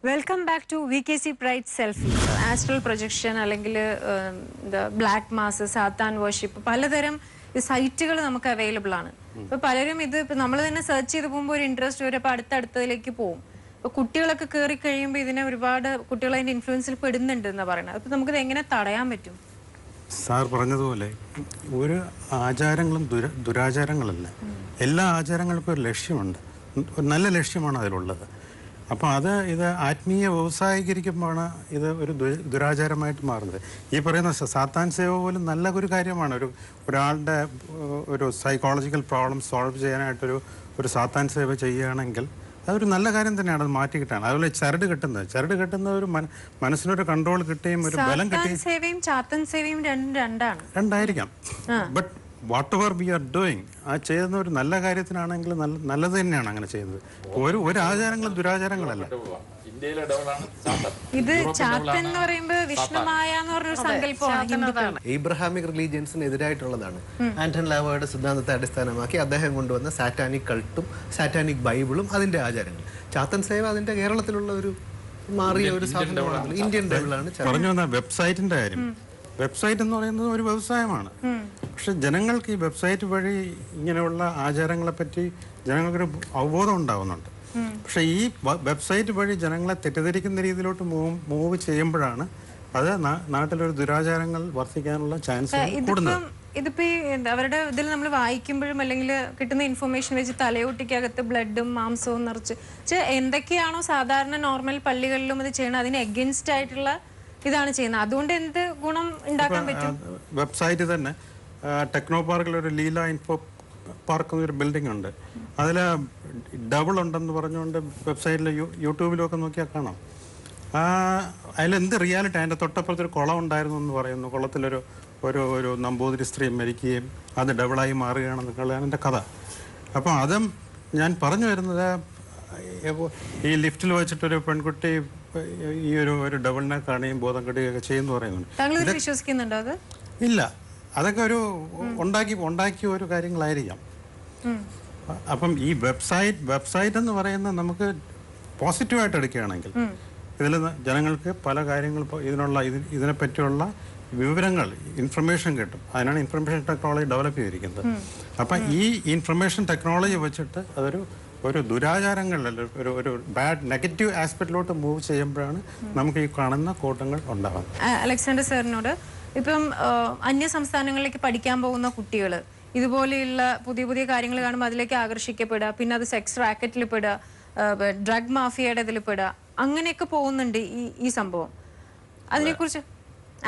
Welcome back to VKC pride selfie. Astral projection അല്ലെങ്കിൽ black mass, സാത്താൻ worship, പലതരം സൈറ്റുകൾ നമുക്ക് അവൈലബിൾ ആണ്. ഇപ്പൊ പലരും ഇത് നമ്മൾ തന്നെ സെർച്ച് ചെയ്ത് പോകുമ്പോൾ ഒരു ഇൻട്രസ്റ്റ് വരും, അപ്പൊ അടുത്തടുത്തതിലേക്ക് പോകും. അപ്പൊ കുട്ടികളൊക്കെ കയറി കഴിയുമ്പോൾ ഇതിനെ ഒരുപാട് കുട്ടികൾ അതിന്റെ ഇൻഫ്ലുവൻസിൽ പെടുന്നുണ്ട് എന്നാ പറയുന്നത്. അപ്പൊ നമുക്കിത് എങ്ങനെ തടയാൻ പറ്റും? സാർ പറഞ്ഞതുപോലെ ഒരു ആചാരങ്ങളും ദുരാചാരങ്ങളല്ല. എല്ലാ ആചാരങ്ങൾക്കും ഒരു ലക്ഷ്യമുണ്ട്, ഒരു നല്ല ലക്ഷ്യമാണ് അതിലുള്ളത്. അപ്പോൾ ഇത് ആത്മീയ വ്യവസായീകരിക്കുമ്പോഴാണ് ഇത് ഒരു ദുരാചാരമായിട്ട് മാറുന്നത്. ഈ പറയുന്ന സാത്താൻ സേവ പോലും നല്ല ഒരു കാര്യമാണ്. ഒരാളുടെ ഒരു സൈക്കോളജിക്കൽ പ്രോബ്ലം സോൾവ് ചെയ്യാനായിട്ടൊരു സാത്താൻ സേവ ചെയ്യുകയാണെങ്കിൽ അതൊരു നല്ല കാര്യം തന്നെയാണ്. അത് മാറ്റി കിട്ടാൻ. അതുപോലെ ചരട് കെട്ടുന്ന ഒരു മനസ്സിനൊരു കൺട്രോൾ കിട്ടുകയും ഒരു ബലം കിട്ടുകയും. രണ്ടായിരിക്കാം. But whatever we are doing, ആ ചെയ്യുന്ന ഒരു നല്ല കാര്യത്തിനാണെങ്കിൽ നല്ലത് തന്നെയാണ് അങ്ങനെ ചെയ്യുന്നത്. ഒരു ആചാരങ്ങളും ദുരാചാരങ്ങളല്ല. ഇത് ചാത്തൻ എന്ന് പറയുമ്പോൾ വിഷ്ണുമായ എന്ന് പറഞ്ഞൊരു സങ്കല്പമാണ്. ഏബ്രഹാമിക് റിലീജിയൻസിന് എതിരായിട്ടുള്ളതാണ്. ആന്റൺ ലാവോയുടെ സിദ്ധാന്തത്തെ അടിസ്ഥാനമാക്കി അദ്ദേഹം കൊണ്ടുവന്ന സാറ്റാനിക് കൾട്ടും സാറ്റാനിക് ബൈബിളും അതിന്റെ ആചാരങ്ങൾ. ചാത്തൻ സേവ അതിന്റെ കേരളത്തിലുള്ള ഒരു മാറിയ ഒരു സാധനമാണ്. ഇന്ത്യൻ ബൈബിളാണ്. പറഞ്ഞു വന്ന വെബ്സൈറ്റിന്റെ കാര്യം. വെബ്സൈറ്റ് എന്ന് പറയുന്നത് ഒരു വ്യവസായമാണ്. പക്ഷെ ജനങ്ങൾക്ക് ഈ വെബ്സൈറ്റ് വഴി ഇങ്ങനെയുള്ള ആചാരങ്ങളെപ്പറ്റി ജനങ്ങൾക്കൊരു അവബോധം ഉണ്ടാവുന്നുണ്ട്. പക്ഷെ ഈ വെബ്സൈറ്റ് വഴി ജനങ്ങളെ തെറ്റിദ്ധരിക്കുന്ന രീതിയിലോട്ട് മൂവ് ചെയ്യുമ്പോഴാണ് അത് നാട്ടിലൊരു ദുരാചാരങ്ങൾ വർദ്ധിക്കാനുള്ള ചാൻസ് കൂടുന്നത്. ഇതിപ്പോ അവരുടെ ഇതിൽ നമ്മൾ വായിക്കുമ്പോഴും അല്ലെങ്കിൽ കിട്ടുന്ന ഇൻഫർമേഷൻ വെച്ച് തലയോട്ടിക്കകത്ത് ബ്ലഡും മാംസവും നിറച്ച് എന്തൊക്കെയാണോ സാധാരണ നോർമൽ പള്ളികളിലും ഇത് ചെയ്യണം, അതിന് എഗൻസ്റ്റ് ആയിട്ടുള്ള ഇതാണ് ചെയ്യുന്നത്. അതുകൊണ്ട് എന്ത് ഗുണം ഉണ്ടാക്കാൻ പറ്റും? വെബ്സൈറ്റ് തന്നെ ടെക്നോ പാർക്കിൽ ഒരു ലീല ഇൻഫോ പാർക്ക് എന്നൊരു ബിൽഡിംഗ് ഉണ്ട്. അതിൽ ഡബിൾ ഉണ്ടെന്ന് പറഞ്ഞുകൊണ്ട് വെബ്സൈറ്റിൽ യൂട്യൂബിലൊക്കെ നോക്കിയാൽ കാണാം. അതിലെന്ത് റിയാലിറ്റി. അതിൻ്റെ തൊട്ടപ്പുറത്തൊരു കുളം ഉണ്ടായിരുന്നു എന്ന് പറയുന്നു. കുളത്തിലൊരു ഒരു നമ്പൂതിരി സ്ത്രീ മരിക്കുകയും അത് ഡബിളായി മാറുകയാണെന്നൊക്കെയാണ് എൻ്റെ കഥ. അപ്പോൾ അതും ഞാൻ പറഞ്ഞു വരുന്നത്, ഈ ലിഫ്റ്റിൽ വെച്ചിട്ടൊരു പെൺകുട്ടി ഈ ഒരു ഡബിളിനെ കാണുകയും ബോധം കെടുകയൊക്കെ ചെയ്യുന്നു പറയുന്നുണ്ട്. വിശ്വസിക്കുന്നുണ്ടോ അത്? ഇല്ല, അതൊക്കെ ഒരു ഉണ്ടാക്കിയ ഒരു കാര്യങ്ങളായിരിക്കാം. അപ്പം ഈ വെബ്സൈറ്റ് എന്ന് പറയുന്നത് നമുക്ക് പോസിറ്റീവായിട്ട് എടുക്കുകയാണെങ്കിൽ ഇതിൽ ജനങ്ങൾക്ക് പല കാര്യങ്ങളും ഇതിനെപ്പറ്റിയുള്ള വിവരങ്ങൾ, ഇൻഫർമേഷൻ കിട്ടും. അതിനാണ് ഇൻഫർമേഷൻ ടെക്നോളജി ഡെവലപ്പ് ചെയ്തിരിക്കുന്നത്. അപ്പം ഈ ഇൻഫർമേഷൻ ടെക്നോളജി വെച്ചിട്ട് ഒരു ദുരാചാരങ്ങളിൽ ഒരു ബാഡ് നെഗറ്റീവ് ആസ്പെക്റ്റിലോട്ട് മൂവ് ചെയ്യുമ്പോഴാണ് നമുക്ക് ഈ കാണുന്ന കൂട്ടങ്ങൾ ഉണ്ടാകുന്നത്. അലക്സാണ്ടർ സാറിനോട്, ഇപ്പം അന്യ സംസ്ഥാനങ്ങളിലേക്ക് പഠിക്കാൻ പോകുന്ന കുട്ടികൾ ഇതുപോലെയുള്ള പുതിയ കാര്യങ്ങൾ കാണുമ്പോൾ അതിലേക്ക് ആകർഷിക്കപ്പെടുക, പിന്നെ അത് സെക്സ് റാക്കറ്റിൽ പെടുക, ഡ്രഗ് മാഫിയയുടെ ഇതിൽ പെടുക, അങ്ങനെയൊക്കെ പോകുന്നുണ്ട് ഈ സംഭവം. അതിനെക്കുറിച്ച്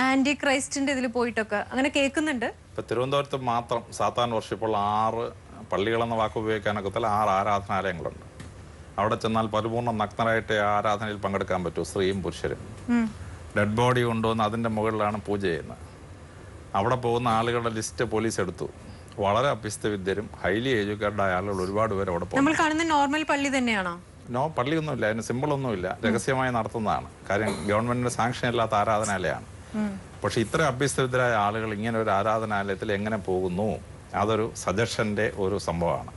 ആന്റി ക്രൈസ്റ്റിന്റെ ഇതിൽ പോയിട്ടൊക്കെ അങ്ങനെ കേൾക്കുന്നുണ്ട്. ഇപ്പൊ തിരുവനന്തപുരത്ത് മാത്രം സാത്താൻ വർഷിപ്പുള്ള 6 പള്ളികളെന്ന വാക്ക് ഉപയോഗിക്കാനൊക്കത്തിൽ 6 ആരാധനാലയങ്ങളുണ്ട്. അവിടെ ചെന്നാൽ പരിപൂർണ്ണ നഗ്നരായിട്ട് ആരാധനയിൽ പങ്കെടുക്കാൻ പറ്റൂ, സ്ത്രീയും പുരുഷരും. ഡെഡ് ബോഡി കൊണ്ടുവന്ന് അതിൻ്റെ മുകളിലാണ് പൂജ ചെയ്യുന്നത്. അവിടെ പോകുന്ന ആളുകളുടെ ലിസ്റ്റ് പോലീസ് എടുത്തു. വളരെ അഭ്യസ്തവിദ്യരും ഹൈലി എഡ്യൂക്കേറ്റഡ് ആയ ആളുകൾ ഒരുപാട് പേര് അവിടെ പോകും. നമ്മൾ കാണുന്ന നോർമൽ പള്ളി തന്നെയാണോ? പള്ളിയൊന്നുമില്ല, അതിന് സിമ്പിളൊന്നുമില്ല, രഹസ്യമായി നടത്തുന്നതാണ്. കാര്യം ഗവൺമെന്റിന് സാങ്ഷൻ ഇല്ലാത്ത ആരാധനാലയമാണ്. പക്ഷെ ഇത്ര അഭ്യസ്തവിദ്യരായ ആളുകൾ ഇങ്ങനെ ഒരു ആരാധനാലയത്തിൽ എങ്ങനെ പോകുന്നു? അതൊരു സജഷൻ്റെ ഒരു സംഭവമാണ്.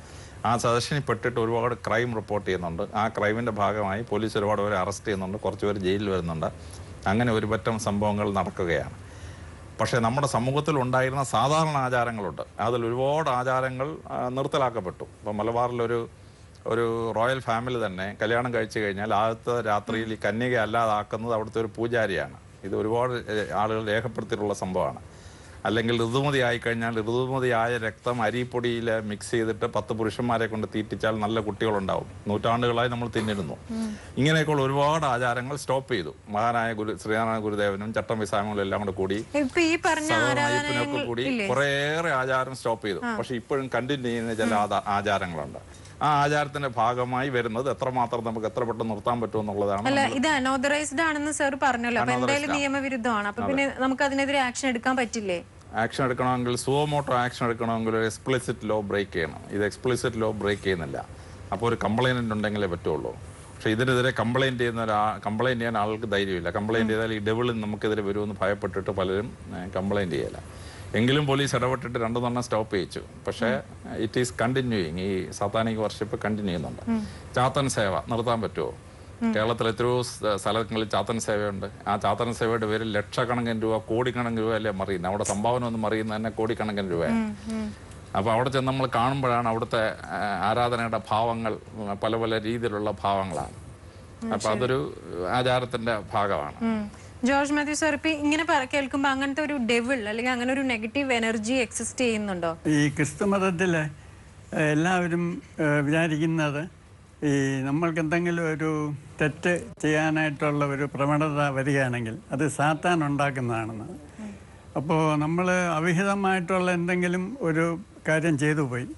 ആ സജഷനിൽ പെട്ടിട്ട് ഒരുപാട് ക്രൈം റിപ്പോർട്ട് ചെയ്യുന്നുണ്ട്. ആ ക്രൈമിൻ്റെ ഭാഗമായി പോലീസ് ഒരുപാട് പേരെ അറസ്റ്റ് ചെയ്യുന്നുണ്ട്, കുറച്ച് പേര് ജയിലിൽ വരുന്നുണ്ട്. അങ്ങനെ ഒരു പറ്റം സംഭവങ്ങൾ നടക്കുകയാണ്. പക്ഷേ നമ്മുടെ സമൂഹത്തിൽ ഉണ്ടായിരുന്ന സാധാരണ ആചാരങ്ങളുണ്ട്. അതിൽ ഒരുപാട് ആചാരങ്ങൾ നിർത്തലാക്കപ്പെട്ടു. ഇപ്പം മലബാറിലൊരു റോയൽ ഫാമിലി തന്നെ കല്യാണം കഴിച്ചു കഴിഞ്ഞാൽ ആദ്യത്തെ രാത്രിയിൽ ഈ കന്യക അല്ലാതാക്കുന്നത് അവിടുത്തെ ഒരു പൂജാരിയാണ്. ഇത് ഒരുപാട് ആളുകൾ രേഖപ്പെടുത്തിയിട്ടുള്ള സംഭവമാണ്. അല്ലെങ്കിൽ ഋതുമതി ആയിക്കഴിഞ്ഞാൽ ഋതുമതിയായ രക്തം അരിപ്പൊടിയിൽ മിക്സ് ചെയ്തിട്ട് 10 പുരുഷന്മാരെ കൊണ്ട് തീറ്റിച്ചാൽ നല്ല കുട്ടികളുണ്ടാവും. നൂറ്റാണ്ടുകളായി നമ്മൾ തിന്നിരുന്നു. ഇങ്ങനെയൊക്കെയുള്ള ഒരുപാട് ആചാരങ്ങൾ സ്റ്റോപ്പ് ചെയ്തു. മഹാനായ ശ്രീനാരായണ ഗുരുദേവനും ചട്ടമ്പി സ്വാമികളും എല്ലാം കൂടി കുറേയേറെ ആചാരം സ്റ്റോപ്പ് ചെയ്തു. പക്ഷെ ഇപ്പോഴും കണ്ടിന്യൂ ചെയ്യുന്ന ചില ആചാരങ്ങളുണ്ട്. ആ ആചാരത്തിന്റെ ഭാഗമായി വരുന്നത് എത്രമാത്രം നമുക്ക് എത്ര പെട്ടെന്ന് നിർത്താൻ പറ്റും എന്നുള്ളതാണ്. അല്ല, ഇത് അനോതറൈസ്ഡ് ആണെന്ന് സാർ പറഞ്ഞല്ലോ. അപ്പൊ എന്തായാലും നിയമവിരുദ്ധമാണ്. അപ്പൊ പിന്നെ നമുക്ക് അതിനെതിരെ ആക്ഷൻ എടുക്കാൻ പറ്റില്ലേ? ആക്ഷൻ എടുക്കണമെങ്കിൽ സുവമോട്ടോ ആക്ഷൻ എടുക്കണമെങ്കിൽ ഒരു എക്സ്പ്ലിസിറ്റ് ലോ ബ്രേക്ക് ചെയ്യണം. ഇത് എക്സ്പ്ലിസിറ്റ് ലോ ബ്രേക്ക് ചെയ്യുന്നില്ല. അപ്പോൾ ഒരു കംപ്ലൈൻറ്റ് ഉണ്ടെങ്കിലേ പറ്റുള്ളൂ. പക്ഷേ ഇതിനെതിരെ കംപ്ലൈൻറ്റ് ചെയ്യാൻ ആൾക്ക് ധൈര്യമില്ല. കംപ്ലൈൻറ്റ് ചെയ്താൽ ഈ ഡെവിളിൽ നമുക്കെതിരെ വരുമെന്ന് ഭയപ്പെട്ടിട്ട് പലരും കംപ്ലൈൻറ്റ് ചെയ്യില്ല. എങ്കിലും പോലീസ് ഇടപെട്ടിട്ട് 2 സ്റ്റോപ്പ് ചെയ്യിച്ചു. പക്ഷേ ഇറ്റ് ഈസ് കണ്ടിന്യൂയിങ്. ഈ സാത്താനിക് വർഷിപ്പ് കണ്ടിന്യൂ ചെയ്യുന്നുണ്ട്. ചാത്തൻ സേവ നിർത്താൻ പറ്റുമോ? കേരളത്തിൽ എത്രയോ സ്ഥലങ്ങളിൽ ചാത്തൻ സേവയുണ്ട്. ആ ചാത്തൻ സേവയുടെ പേരിൽ ലക്ഷക്കണക്കിന് രൂപ, കോടിക്കണക്കിന് രൂപ അല്ലേ മറിയുന്നത്. അവിടെ സംഭാവന ഒന്നും മറിയുന്നത് തന്നെ കോടിക്കണക്കിന് രൂപയാണ്. അപ്പോൾ അവിടെ ചെന്ന് നമ്മൾ കാണുമ്പോഴാണ് അവിടുത്തെ ആരാധനയുടെ ഭാവങ്ങൾ പല പല രീതിയിലുള്ള ഭാവങ്ങളാണ്. അപ്പോൾ അതൊരു ആചാരത്തിന്റെ ഭാഗമാണ്. ജോർജ് മാത്യു സാർ, ഇപ്പൊ ഇങ്ങനെ കേൾക്കുമ്പോൾ അങ്ങനത്തെ ഒരു ഡെവിൾ അല്ലെങ്കിൽ അങ്ങനെ ഒരു നെഗറ്റീവ് എനർജി എക്സിസ്റ്റ് ചെയ്യുന്നുണ്ടോ? ഈ ക്രിസ്തു മതത്തില് എല്ലാവരും വിചാരിക്കുന്നത് ഈ നമ്മൾക്ക് എന്തെങ്കിലും ഒരു തെറ്റ് ചെയ്യാനായിട്ടുള്ള ഒരു പ്രവണത വരികയാണെങ്കിൽ അത് സാത്താൻ ഉണ്ടാക്കുന്നതാണെന്ന്. അപ്പോൾ നമ്മൾ അവിഹിതമായിട്ടുള്ള എന്തെങ്കിലും ഒരു കാര്യം ചെയ്തു പോയി,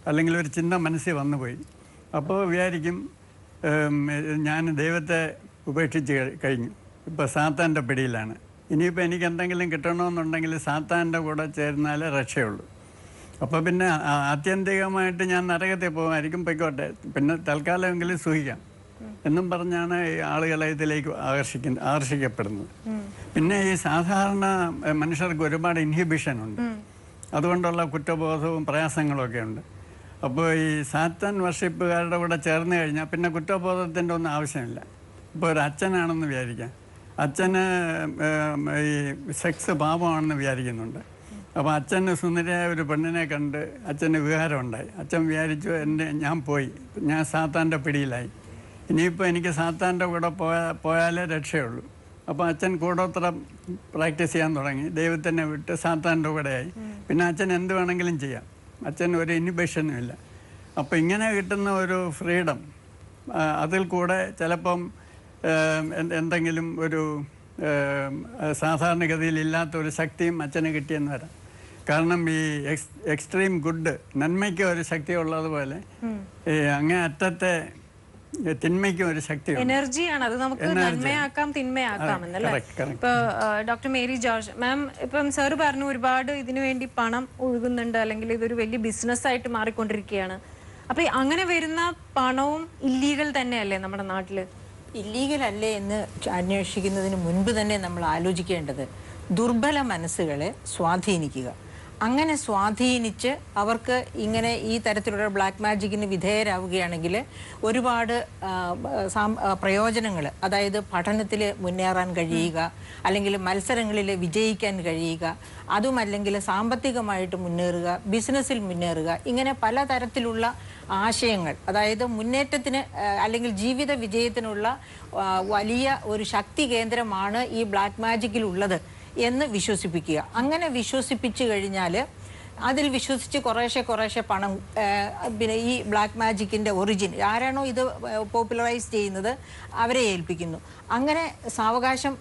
അല്ലെങ്കിൽ ഒരു ചിന്ത മനസ്സിൽ വന്നുപോയി, അപ്പോൾ വിചാരിക്കും ഞാൻ ദൈവത്തെ ഉപേക്ഷിച്ച് കഴിഞ്ഞു, ഇപ്പോൾ സാത്താൻ്റെ പിടിയിലാണ്, ഇനിയിപ്പോൾ എനിക്ക് എന്തെങ്കിലും കിട്ടണമെന്നുണ്ടെങ്കിൽ സാത്താൻ്റെ കൂടെ ചേർന്നാലേ രക്ഷയുള്ളൂ. അപ്പോൾ പിന്നെ ആത്യന്തികമായിട്ട് ഞാൻ നരകത്തിൽ പോകുമായിരിക്കും, പൊയ്ക്കോട്ടെ, പിന്നെ തൽക്കാലമെങ്കിലും സൂഹിക്കാം എന്നും പറഞ്ഞാണ് ഈ ആളുകളെ ഇതിലേക്ക് ആകർഷിക്കപ്പെടുന്നത്. പിന്നെ ഈ സാധാരണ മനുഷ്യർക്ക് ഒരുപാട് ഇൻഹിബിഷൻ ഉണ്ട്, അതുകൊണ്ടുള്ള കുറ്റബോധവും പ്രയാസങ്ങളും ഒക്കെ ഉണ്ട്. അപ്പോൾ ഈ സാത്താൻ വർഷിപ്പുകാരുടെ കൂടെ ചേർന്ന് കഴിഞ്ഞാൽ പിന്നെ കുറ്റബോധത്തിൻ്റെ ഒന്നും ആവശ്യമില്ല. ഇപ്പോൾ ഒരു അച്ഛനാണെന്ന് വിചാരിക്കാം, അച്ഛന് ഈ സെക്സ് പാപമാണെന്ന് വിചാരിക്കുന്നുണ്ട്. അപ്പോൾ അച്ഛന് സുന്ദരിയായ ഒരു പെണ്ണിനെ കണ്ട് അച്ഛന് വികാരം ഉണ്ടായി. അച്ഛൻ വിചാരിച്ചു ഞാൻ പോയി, ഞാൻ സാത്താൻ്റെ പിടിയിലായി, ഇനിയിപ്പോൾ എനിക്ക് സാത്താൻ്റെ കൂടെ പോയാലേ രക്ഷയുള്ളൂ. അപ്പോൾ അച്ഛൻ കൂടോത്രം പ്രാക്ടീസ് ചെയ്യാൻ തുടങ്ങി, ദൈവത്തിനെ വിട്ട് സാത്താൻ്റെ കൂടെയായി. പിന്നെ അച്ഛൻ എന്ത് വേണമെങ്കിലും ചെയ്യാം, അച്ഛൻ ഒരു ഇൻഹിബിഷനും ഇല്ല. അപ്പോൾ ഇങ്ങനെ കിട്ടുന്ന ഒരു ഫ്രീഡം, അതിൽ കൂടെ ചിലപ്പം എന്തെങ്കിലും ഒരു സാധാരണഗതിയിൽ ഇല്ലാത്ത ഒരു ശക്തിയും അച്ഛന് കിട്ടിയെന്ന് വരാം. കാരണം ഈ എക്സ്ട്രീം ഗുഡ്, നന്മയ്ക്ക് ഒരു ശക്തി ഉള്ളതുപോലെ ഈ അങ്ങേ അറ്റത്തെ തിന്മയ്ക്കും ഒരു ശക്തി, എനർജിയാണ് അത്. നമുക്ക് നന്മയാക്കാം തിന്മയാക്കാം എന്നല്ലേ. ഇപ്പൊ ഡോക്ടർ മേരി ജോർജ് മാം, ഇപ്പം സാർ പറഞ്ഞു ഒരുപാട് ഇതിനു വേണ്ടി പണം ഒഴുകുന്നുണ്ട്, അല്ലെങ്കിൽ ഇതൊരു വലിയ ബിസിനസ് ആയിട്ട് മാറിക്കൊണ്ടിരിക്കുകയാണ്. അപ്പൊ അങ്ങനെ വരുന്ന പണവും ഇല്ലീഗൽ തന്നെയല്ലേ നമ്മുടെ നാട്ടില്? ഇല്ലീഗൽ അല്ലേ എന്ന് അന്വേഷിക്കുന്നതിന് മുൻപ് തന്നെ നമ്മൾ ആലോചിക്കേണ്ടത് ദുർബല മനസ്സുകളെ സ്വാധീനിക്കുക. അങ്ങനെ സ്വാധീനിച്ച് അവർക്ക് ഇങ്ങനെ ഈ തരത്തിലുള്ള ബ്ലാക്ക് മാജിക്കിന് വിധേയരാവുകയാണെങ്കിൽ ഒരുപാട് പ്രയോജനങ്ങൾ, അതായത് പഠനത്തിൽ മുന്നേറാൻ കഴിയുക, അല്ലെങ്കിൽ മത്സരങ്ങളിൽ വിജയിക്കാൻ കഴിയുക, അതുമല്ലെങ്കിൽ സാമ്പത്തികമായിട്ട് മുന്നേറുക, ബിസിനസ്സിൽ മുന്നേറുക, ഇങ്ങനെ പലതരത്തിലുള്ള ആശയങ്ങൾ, അതായത് മുന്നേറ്റത്തിന് അല്ലെങ്കിൽ ജീവിത വിജയത്തിനുള്ള വലിയ ഒരു ശക്തി കേന്ദ്രമാണ് ഈ ബ്ലാക്ക് മാജിക്കിലുള്ളത് എന്ന് വിശ്വസിപ്പിക്കുക. അങ്ങനെ വിശ്വസിപ്പിച്ചു കഴിഞ്ഞാൽ അതിൽ വിശ്വസിച്ച് കുറേശ്ശെ പണം, പിന്നെ ഈ ബ്ലാക്ക് മാജിക്കിൻ്റെ ഒറിജിൻ ആരാണോ ഇത് പോപ്പുലറൈസ് ചെയ്യുന്നത് അവരെ ഏൽപ്പിക്കുന്നു. അങ്ങനെ സാവകാശം,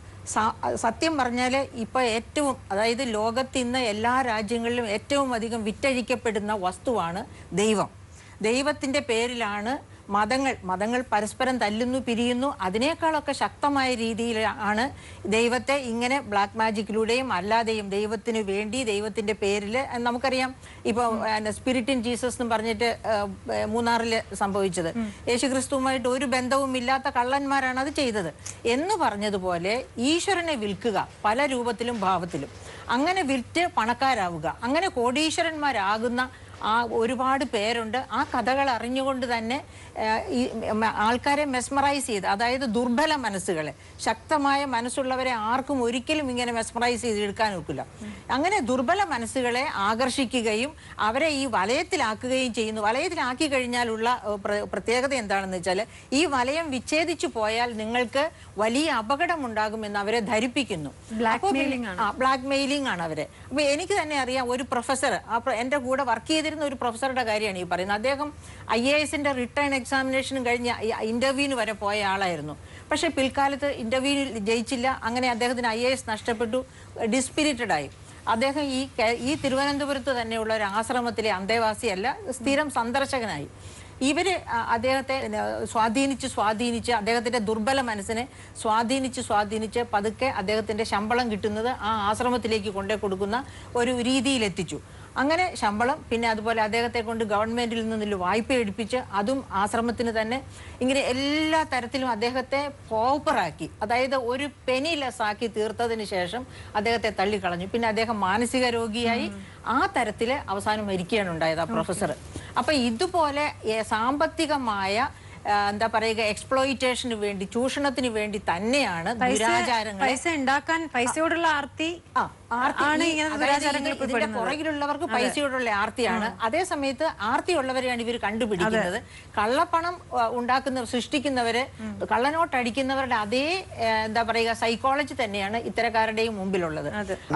സത്യം പറഞ്ഞാൽ ഇപ്പോൾ ഏറ്റവും, അതായത് ലോകത്ത് ഇന്ന് എല്ലാ രാജ്യങ്ങളിലും ഏറ്റവും അധികം വിറ്റഴിക്കപ്പെടുന്ന വസ്തുവാണ് ദൈവം. ദൈവത്തിൻ്റെ പേരിലാണ് മതങ്ങൾ പരസ്പരം തല്ലുന്നു, പിരിയുന്നു. അതിനേക്കാളൊക്കെ ശക്തമായ രീതിയിലാണ് ദൈവത്തെ ഇങ്ങനെ ബ്ലാക്ക് മാജിക്കിലൂടെയും അല്ലാതെയും ദൈവത്തിന് വേണ്ടി ദൈവത്തിൻ്റെ പേരിൽ, നമുക്കറിയാം ഇപ്പോൾ സ്പിരിറ്റ് ഇൻ ജീസസ് എന്ന് പറഞ്ഞിട്ട് മൂന്നാറിൽ സംഭവിച്ചത്, യേശുക്രിസ്തുവുമായിട്ട് ഒരു ബന്ധവും ഇല്ലാത്ത കള്ളന്മാരാണ് അത് ചെയ്തത് എന്ന് പറഞ്ഞതുപോലെ ഈശ്വരനെ വിൽക്കുക പല രൂപത്തിലും ഭാവത്തിലും, അങ്ങനെ വിറ്റ് പണക്കാരാവുക, അങ്ങനെ കോടീശ്വരന്മാരാകുന്ന ഒരുപാട് പേരുണ്ട്. ആ കഥകൾ അറിഞ്ഞുകൊണ്ട് തന്നെ ഈ ആൾക്കാരെ മെസ്മറൈസ് ചെയ്ത്, അതായത് ദുർബല മനസ്സുകളെ, ശക്തമായ മനസ്സുള്ളവരെ ആർക്കും ഒരിക്കലും ഇങ്ങനെ മെസ്മറൈസ് ചെയ്തെടുക്കാൻ ഒക്കില്ല. അങ്ങനെ ദുർബല മനസ്സുകളെ ആകർഷിക്കുകയും അവരെ ഈ വലയത്തിലാക്കുകയും ചെയ്യുന്നു. വലയത്തിലാക്കി കഴിഞ്ഞാലുള്ള പ്രത്യേകത എന്താണെന്ന് വെച്ചാൽ, ഈ വലയം വിച്ഛേദിച്ചു പോയാൽ നിങ്ങൾക്ക് വലിയ അപകടമുണ്ടാകുമെന്ന് അവരെ ധരിപ്പിക്കുന്നു. ബ്ലാക്ക് മെയിലിംഗ് ആണ് അവരെ. അപ്പൊ എനിക്ക് തന്നെ അറിയാം, ഒരു പ്രൊഫസർ, എൻ്റെ കൂടെ വർക്ക് ചെയ്തിരുന്ന ഒരു പ്രൊഫസറുടെ കാര്യമാണ് ഈ പറയുന്നത്. അദ്ദേഹം IAS-ന്റെ റിട്ടേൺ എക്സാമിനേഷനും കഴിഞ്ഞ് ഇന്റർവ്യൂവിന് വരെ പോയ ആളായിരുന്നു. പക്ഷെ പിൽക്കാലത്ത് ഇന്റർവ്യൂവിൽ ജയിച്ചില്ല. അങ്ങനെ അദ്ദേഹത്തിന് IAS നഷ്ടപ്പെട്ടു, ഡിസ്പിരിറ്റഡ് ആയി. അദ്ദേഹം ഈ തിരുവനന്തപുരത്ത് തന്നെയുള്ള ഒരു ആശ്രമത്തിലെ അന്തേവാസിയല്ല, സ്ഥിരം സന്ദർശകനായി. ഇവര് അദ്ദേഹത്തെ സ്വാധീനിച്ച് അദ്ദേഹത്തിന്റെ ദുർബല മനസ്സിനെ സ്വാധീനിച്ച് പതുക്കെ അദ്ദേഹത്തിന്റെ ശമ്പളം കിട്ടുന്നത് ആ ആശ്രമത്തിലേക്ക് കൊണ്ടേ കൊടുക്കുന്ന ഒരു രീതിയിലെത്തിച്ചു. അങ്ങനെ ശമ്പളം, പിന്നെ അതുപോലെ അദ്ദേഹത്തെ കൊണ്ട് ഗവൺമെന്റിൽ നിന്നുള്ള വായ്പ എടുപ്പിച്ച് അതും ആശ്രമത്തിന് തന്നെ, ഇങ്ങനെ എല്ലാ തരത്തിലും അദ്ദേഹത്തെ പോപ്പറാക്കി, അതായത് ഒരു പെനിലെസ് ആക്കി തീർത്തതിന് ശേഷം അദ്ദേഹത്തെ തള്ളിക്കളഞ്ഞു. പിന്നെ അദ്ദേഹം മാനസിക രോഗിയായി ആ തരത്തില് അവസാനം മരിക്കുകയാണ് ഉണ്ടായത് ആ പ്രൊഫസർ. അപ്പൊ ഇതുപോലെ സാമ്പത്തികമായ എന്താ പറയുക എക്സ്പ്ലോയിറ്റേഷന് വേണ്ടി, ചൂഷണത്തിന് വേണ്ടി തന്നെയാണ് ദുരാചാരങ്ങൾ. പൈസ ഉണ്ടാക്കാൻ പൈസയോടുള്ള ആർത്തി ആണ് ഇങ്ങനെ ദുരാചാരങ്ങൾ ഇതിന്റെ പുറകിലുള്ളവർക്ക് പൈസയോടുള്ള ആർത്തിയാണ്. അതേ സമയത്ത് ആർത്തിയുള്ളവരെയാണ് ഇവർ കണ്ടുപിടിക്കുന്നത്. കള്ളപ്പണം സൃഷ്ടിക്കുന്നവര്, കള്ളനോട്ട് അടിക്കുന്നവരുടെ അതേ എന്താ പറയുക സൈക്കോളജി തന്നെയാണ് ഇത്തരക്കാരുടെയും മുമ്പിലുള്ളത്.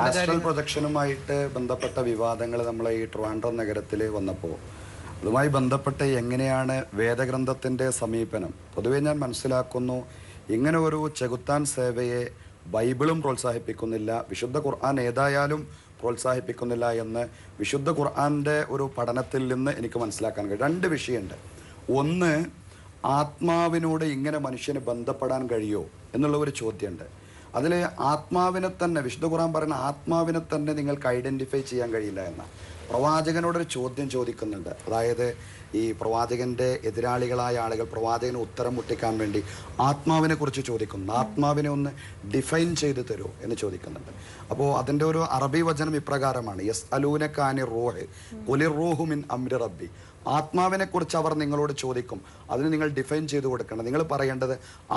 ആസ്ട്രൽ പ്രൊജക്ഷനുമായിട്ട് ബന്ധപ്പെട്ട വിവാദങ്ങൾ നമ്മളെ ഈ ട്രിവാൻഡ്രം നഗരത്തിൽ വന്നപ്പോൾ അതുമായി ബന്ധപ്പെട്ട് എങ്ങനെയാണ് വേദഗ്രന്ഥത്തിൻ്റെ സമീപനം, പൊതുവേ ഞാൻ മനസ്സിലാക്കുന്നു ഇങ്ങനെ ഒരു ചെകുത്താൻ സേവയെ ബൈബിളും പ്രോത്സാഹിപ്പിക്കുന്നില്ല, വിശുദ്ധ ഖുർആൻ ഏതായാലും പ്രോത്സാഹിപ്പിക്കുന്നില്ല എന്ന് വിശുദ്ധ ഖുർആൻ്റെ ഒരു പഠനത്തിൽ നിന്ന് എനിക്ക് മനസ്സിലാക്കാൻ കഴിയും. രണ്ട് വിഷയമുണ്ട്. ഒന്ന്, ആത്മാവിനോട് ഇങ്ങനെ മനുഷ്യന് ബന്ധപ്പെടാൻ കഴിയുമോ എന്നുള്ള ഒരു ചോദ്യമുണ്ട്. അതിൽ ആത്മാവിനെ തന്നെ, വിശുദ്ധ ഖുർആൻ പറയുന്ന ആത്മാവിനെ തന്നെ നിങ്ങൾക്ക് ഐഡൻറ്റിഫൈ ചെയ്യാൻ കഴിയില്ല എന്ന പ്രവാചകനോടൊരു ചോദ്യം ചോദിക്കുന്നുണ്ട്. അതായത് ഈ പ്രവാചകൻ്റെ എതിരാളികളായ ആളുകൾ പ്രവാചകന് ഉത്തരം മുട്ടിക്കാൻ വേണ്ടി ആത്മാവിനെ കുറിച്ച് ചോദിക്കുന്നു. ആത്മാവിനെ ഒന്ന് ഡിഫൈൻ ചെയ്ത് തരുമോ എന്ന് ചോദിക്കുന്നുണ്ട്. അപ്പോൾ അതിൻ്റെ ഒരു അറബി വചനം ഇപ്രകാരമാണ്: യസ് അലൂനക്കാനി റൂഹ് കുലിർ റൂഹു മിൻ അംരി റബ്ബി. ആത്മാവിനെ കുറിച്ച് അവർ നിങ്ങളോട് ചോദിക്കും, അതിന് നിങ്ങൾ ഡിഫൈൻ ചെയ്ത് കൊടുക്കണം. നിങ്ങൾ പറയേണ്ടത്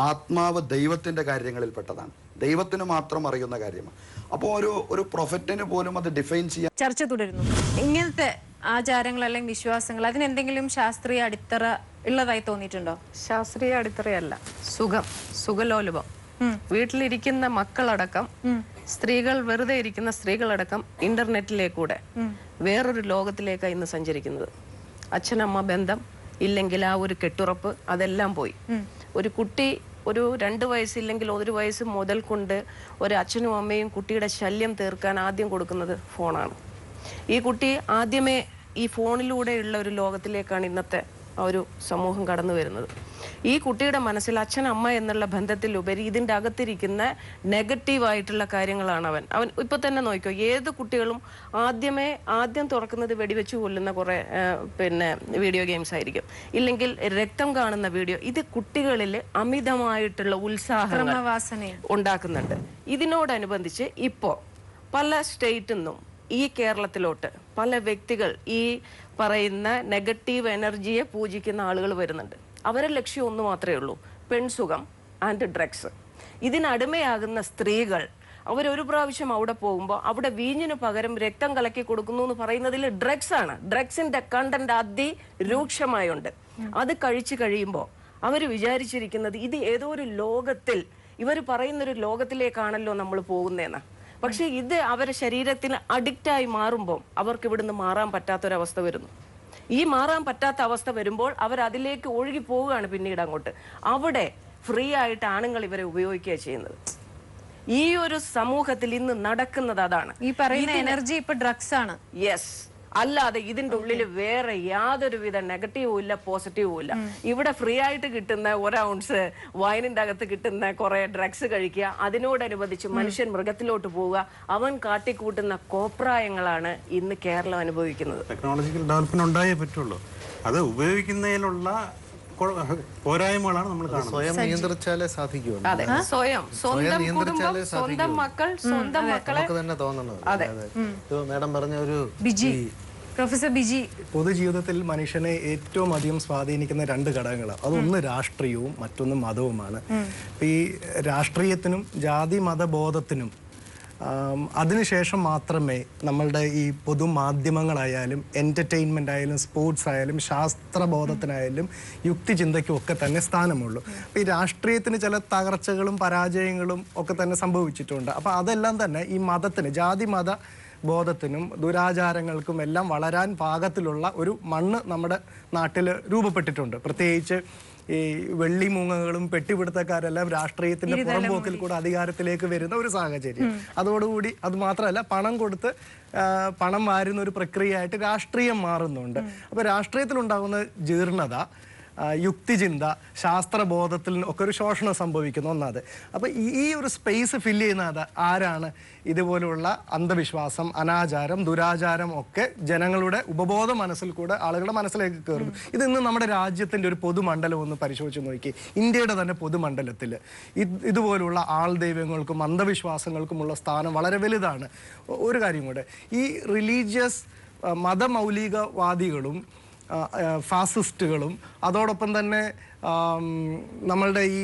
ആത്മാവ് ദൈവത്തിൻ്റെ കാര്യങ്ങളിൽപ്പെട്ടതാണ്, ദൈവത്തിന് മാത്രം അറിയുന്ന കാര്യമാണ്. അപ്പോൾ ഒരു പ്രൊഫറ്റിന് പോലും അത് ഡിഫൈൻ ചെയ്യാൻ. ചർച്ച തുടരുന്നു. ഇങ്ങനത്തെ ആചാരങ്ങൾ അല്ലെങ്കിൽ വിശ്വാസങ്ങൾ അതിനെന്തെങ്കിലും ശാസ്ത്രീയ അടിത്തറ ഉള്ളതായി തോന്നിയിട്ടുണ്ടോ? ശാസ്ത്രീയ അടിത്തറയല്ല, സുഖലോലുപം. വീട്ടിലിരിക്കുന്ന മക്കളടക്കം, സ്ത്രീകൾ, വെറുതെ ഇരിക്കുന്ന സ്ത്രീകളടക്കം ഇന്റർനെറ്റിലേക്കൂടെ വേറൊരു ലോകത്തിലേക്കാണ് ഇന്ന് സഞ്ചരിക്കുന്നത്. അച്ഛനമ്മ ബന്ധം ഇല്ലെങ്കിൽ ആ ഒരു കെട്ടുറപ്പ് അതെല്ലാം പോയി. ഒരു കുട്ടി ഒരു 2 വയസ്സില്ലെങ്കിൽ 1 വയസ്സ് മുതൽ കൊണ്ട് ഒരു അച്ഛനും അമ്മയും കുട്ടിയുടെ ശല്യം തീർക്കാൻ ആദ്യം കൊടുക്കുന്നത് ഫോണാണ്. ഈ കുട്ടി ആദ്യമേ ഈ ഫോണിലൂടെയുള്ള ഒരു ലോകത്തിലേക്കാണ് ഇന്നത്തെ ആ ഒരു സമൂഹം കടന്നു വരുന്നത്. ഈ കുട്ടിയുടെ മനസ്സിൽ അച്ഛൻ അമ്മ എന്നുള്ള ബന്ധത്തിലുപരി ഇതിൻ്റെ അകത്തിരിക്കുന്ന നെഗറ്റീവായിട്ടുള്ള കാര്യങ്ങളാണ് അവൻ ഇപ്പൊ തന്നെ നോക്കിക്കോ. ഏത് കുട്ടികളും ആദ്യം തുറക്കുന്നത് വെടിവെച്ച് കൊല്ലുന്ന കുറെ വീഡിയോ ഗെയിംസ് ആയിരിക്കും, ഇല്ലെങ്കിൽ രക്തം കാണുന്ന വീഡിയോ. ഇത് കുട്ടികളിൽ അമിതമായിട്ടുള്ള ഉത്സാഹം ഉണ്ടാക്കുന്നുണ്ട്. ഇതിനോടനുബന്ധിച്ച് ഇപ്പോൾ പല സ്റ്റേറ്റിൽ നിന്നും ഈ കേരളത്തിലോട്ട് പല വ്യക്തികൾ ഈ പറയുന്ന നെഗറ്റീവ് എനർജിയെ പൂജിക്കുന്ന ആളുകൾ വരുന്നുണ്ട്. അവരുടെ ലക്ഷ്യം ഒന്ന് മാത്രമേ ഉള്ളൂ: പെൺസുഖം ആൻഡ് ഡ്രഗ്സ്. ഇതിനടിമയാകുന്ന സ്ത്രീകൾ അവരൊരു പ്രാവശ്യം അവിടെ പോകുമ്പോൾ അവിടെ വീഞ്ഞിന് പകരം രക്തം കലക്കി കൊടുക്കുന്നു എന്ന് പറയുന്നതിൽ ഡ്രഗ്സ് ആണ്. ഡ്രഗ്സിന്റെ കണ്ടന്റ് അതിരൂക്ഷമായുണ്ട്. അത് കഴിച്ചു കഴിയുമ്പോൾ അവർ വിചാരിച്ചിരിക്കുന്നത് ഇത് ഏതോ ഒരു ലോകത്തിൽ, ഇവർ പറയുന്നൊരു ലോകത്തിലേക്കാണല്ലോ നമ്മൾ പോകുന്നതെന്ന്. പക്ഷെ ഇത് അവരുടെ ശരീരത്തിന് അഡിക്റ്റായി മാറുമ്പോൾ അവർക്ക് ഇവിടുന്ന് മാറാൻ പറ്റാത്തൊരവസ്ഥ വരുന്നു. ഈ മാറാൻ പറ്റാത്ത അവസ്ഥ വരുമ്പോൾ അവർ അതിലേക്ക് ഒഴുകി പോവുകയാണ് പിന്നീട് അങ്ങോട്ട്. അവിടെ ഫ്രീ ആയിട്ട് ആണുങ്ങൾ ഇവരെ ഉപയോഗിക്കുക ചെയ്യുന്നത്. ഈ ഒരു സമൂഹത്തിൽ ഇന്ന് നടക്കുന്നത് അതാണ്. ഈ പറയുന്ന എനർജി ഇപ്പൊ ഡ്രഗ്സ് ആണ്. യെസ്. അല്ലാതെ ഇതിന്റെ ഉള്ളിൽ വേറെ യാതൊരുവിധ നെഗറ്റീവും ഇല്ല, പോസിറ്റീവും ഇല്ല. ഇവിടെ ഫ്രീ ആയിട്ട് കിട്ടുന്ന 1 ഔൺസ് വൈനിന്റെ അകത്ത് കിട്ടുന്ന കുറെ ഡ്രഗ്സ് കഴിക്കുക, അതിനോടനുബന്ധിച്ച് മനുഷ്യൻ മൃഗത്തിലോട്ട് പോവുക, അവൻ കാട്ടിക്കൂട്ടുന്ന കോപ്രായങ്ങളാണ് ഇന്ന് കേരളം അനുഭവിക്കുന്നത്. ടെക്നോളജിക്കൽ ഡെവലപ്മെന്റ് ഉണ്ടായേ പറ്റുള്ളൂ. അത് ഉപയോഗിക്കുന്നതിലുള്ള പോരായ്മകളാണ് നമ്മൾ കാണുന്നത്. സ്വയം നിയന്ത്രിച്ചാലേ സാധിക്കുള്ളൂ. അതെ, സ്വന്തം കുടുംബം, സ്വന്തം മക്കൾ, സ്വന്തം മക്കളെ തന്നെ തോന്നണം. മാഡം പറഞ്ഞ ഒരു പ്രൊഫസർ ബിജി, പൊതുജീവിതത്തിൽ മനുഷ്യനെ ഏറ്റവും അധികം സ്വാധീനിക്കുന്ന 2 ഘടകങ്ങളാണ്. അതൊന്ന് രാഷ്ട്രീയവും മറ്റൊന്ന് മതവുമാണ്. ഈ രാഷ്ട്രീയത്തിനും ജാതി മതബോധത്തിനും അതിനുശേഷം മാത്രമേ നമ്മളുടെ ഈ പൊതുമാധ്യമങ്ങളായാലും എൻ്റർടൈൻമെൻ്റ് ആയാലും സ്പോർട്സ് ആയാലും ശാസ്ത്രബോധത്തിനായാലും യുക്തിചിന്തയ്ക്കും ഒക്കെ തന്നെ സ്ഥാനമുള്ളൂ. അപ്പോൾ ഈ രാഷ്ട്രീയത്തിന് ചില തകർച്ചകളും പരാജയങ്ങളും ഒക്കെ തന്നെ സംഭവിച്ചിട്ടുണ്ട്. അപ്പോൾ അതെല്ലാം തന്നെ ഈ മതത്തിന്, ജാതി മത ബോധത്തിനും ദുരാചാരങ്ങൾക്കും എല്ലാം വളരാൻ പാകത്തിലുള്ള ഒരു മണ്ണ് നമ്മുടെ നാട്ടിൽ രൂപപ്പെട്ടിട്ടുണ്ട്. പ്രത്യേകിച്ച് ഈ വെള്ളിമൂങ്ങകളും പെട്ടിപിടുത്തക്കാരെല്ലാം രാഷ്ട്രീയത്തിന്റെ പുറംപോക്കിൽ കൂടെ അധികാരത്തിലേക്ക് വരുന്ന ഒരു സാഹചര്യം. അതോടുകൂടി അത് മാത്രമല്ല, പണം കൊടുത്ത് പണം വാരുന്ന ഒരു പ്രക്രിയയായിട്ട് രാഷ്ട്രീയം മാറുന്നുണ്ട്. അപ്പോൾ രാഷ്ട്രീയത്തിലുണ്ടാകുന്ന ജീർണത, യുക്തിചിന്ത, ശാസ്ത്രബോധത്തിൽ ഒക്കെ ഒരു ശോഷണം സംഭവിക്കുന്നു ഒന്നത്. അപ്പോൾ ഈ ഒരു സ്പേസ് ഫില്ല് ചെയ്യുന്നത് ആരാണ്? ഇതുപോലുള്ള അന്ധവിശ്വാസം, അനാചാരം, ദുരാചാരം ഒക്കെ ജനങ്ങളുടെ ഉപബോധ മനസ്സിൽ കൂടെ ആളുകളുടെ മനസ്സിലേക്ക് കയറുന്നു. ഇത് ഇന്ന് നമ്മുടെ രാജ്യത്തിൻ്റെ ഒരു പൊതുമണ്ഡലം ഒന്ന് പരിശോധിച്ച് നോക്കി. ഇന്ത്യയുടെ തന്നെ പൊതുമണ്ഡലത്തിൽ ഇതുപോലുള്ള ആൾ ദൈവങ്ങൾക്കും അന്ധവിശ്വാസങ്ങൾക്കുമുള്ള സ്ഥാനം വളരെ വലുതാണ്. ഒരു കാര്യം കൂടെ, ഈ റിലീജിയസ് മതമൗലികവാദികളും ഫാസിസ്റ്റുകളും അതോടൊപ്പം തന്നെ നമ്മളുടെ ഈ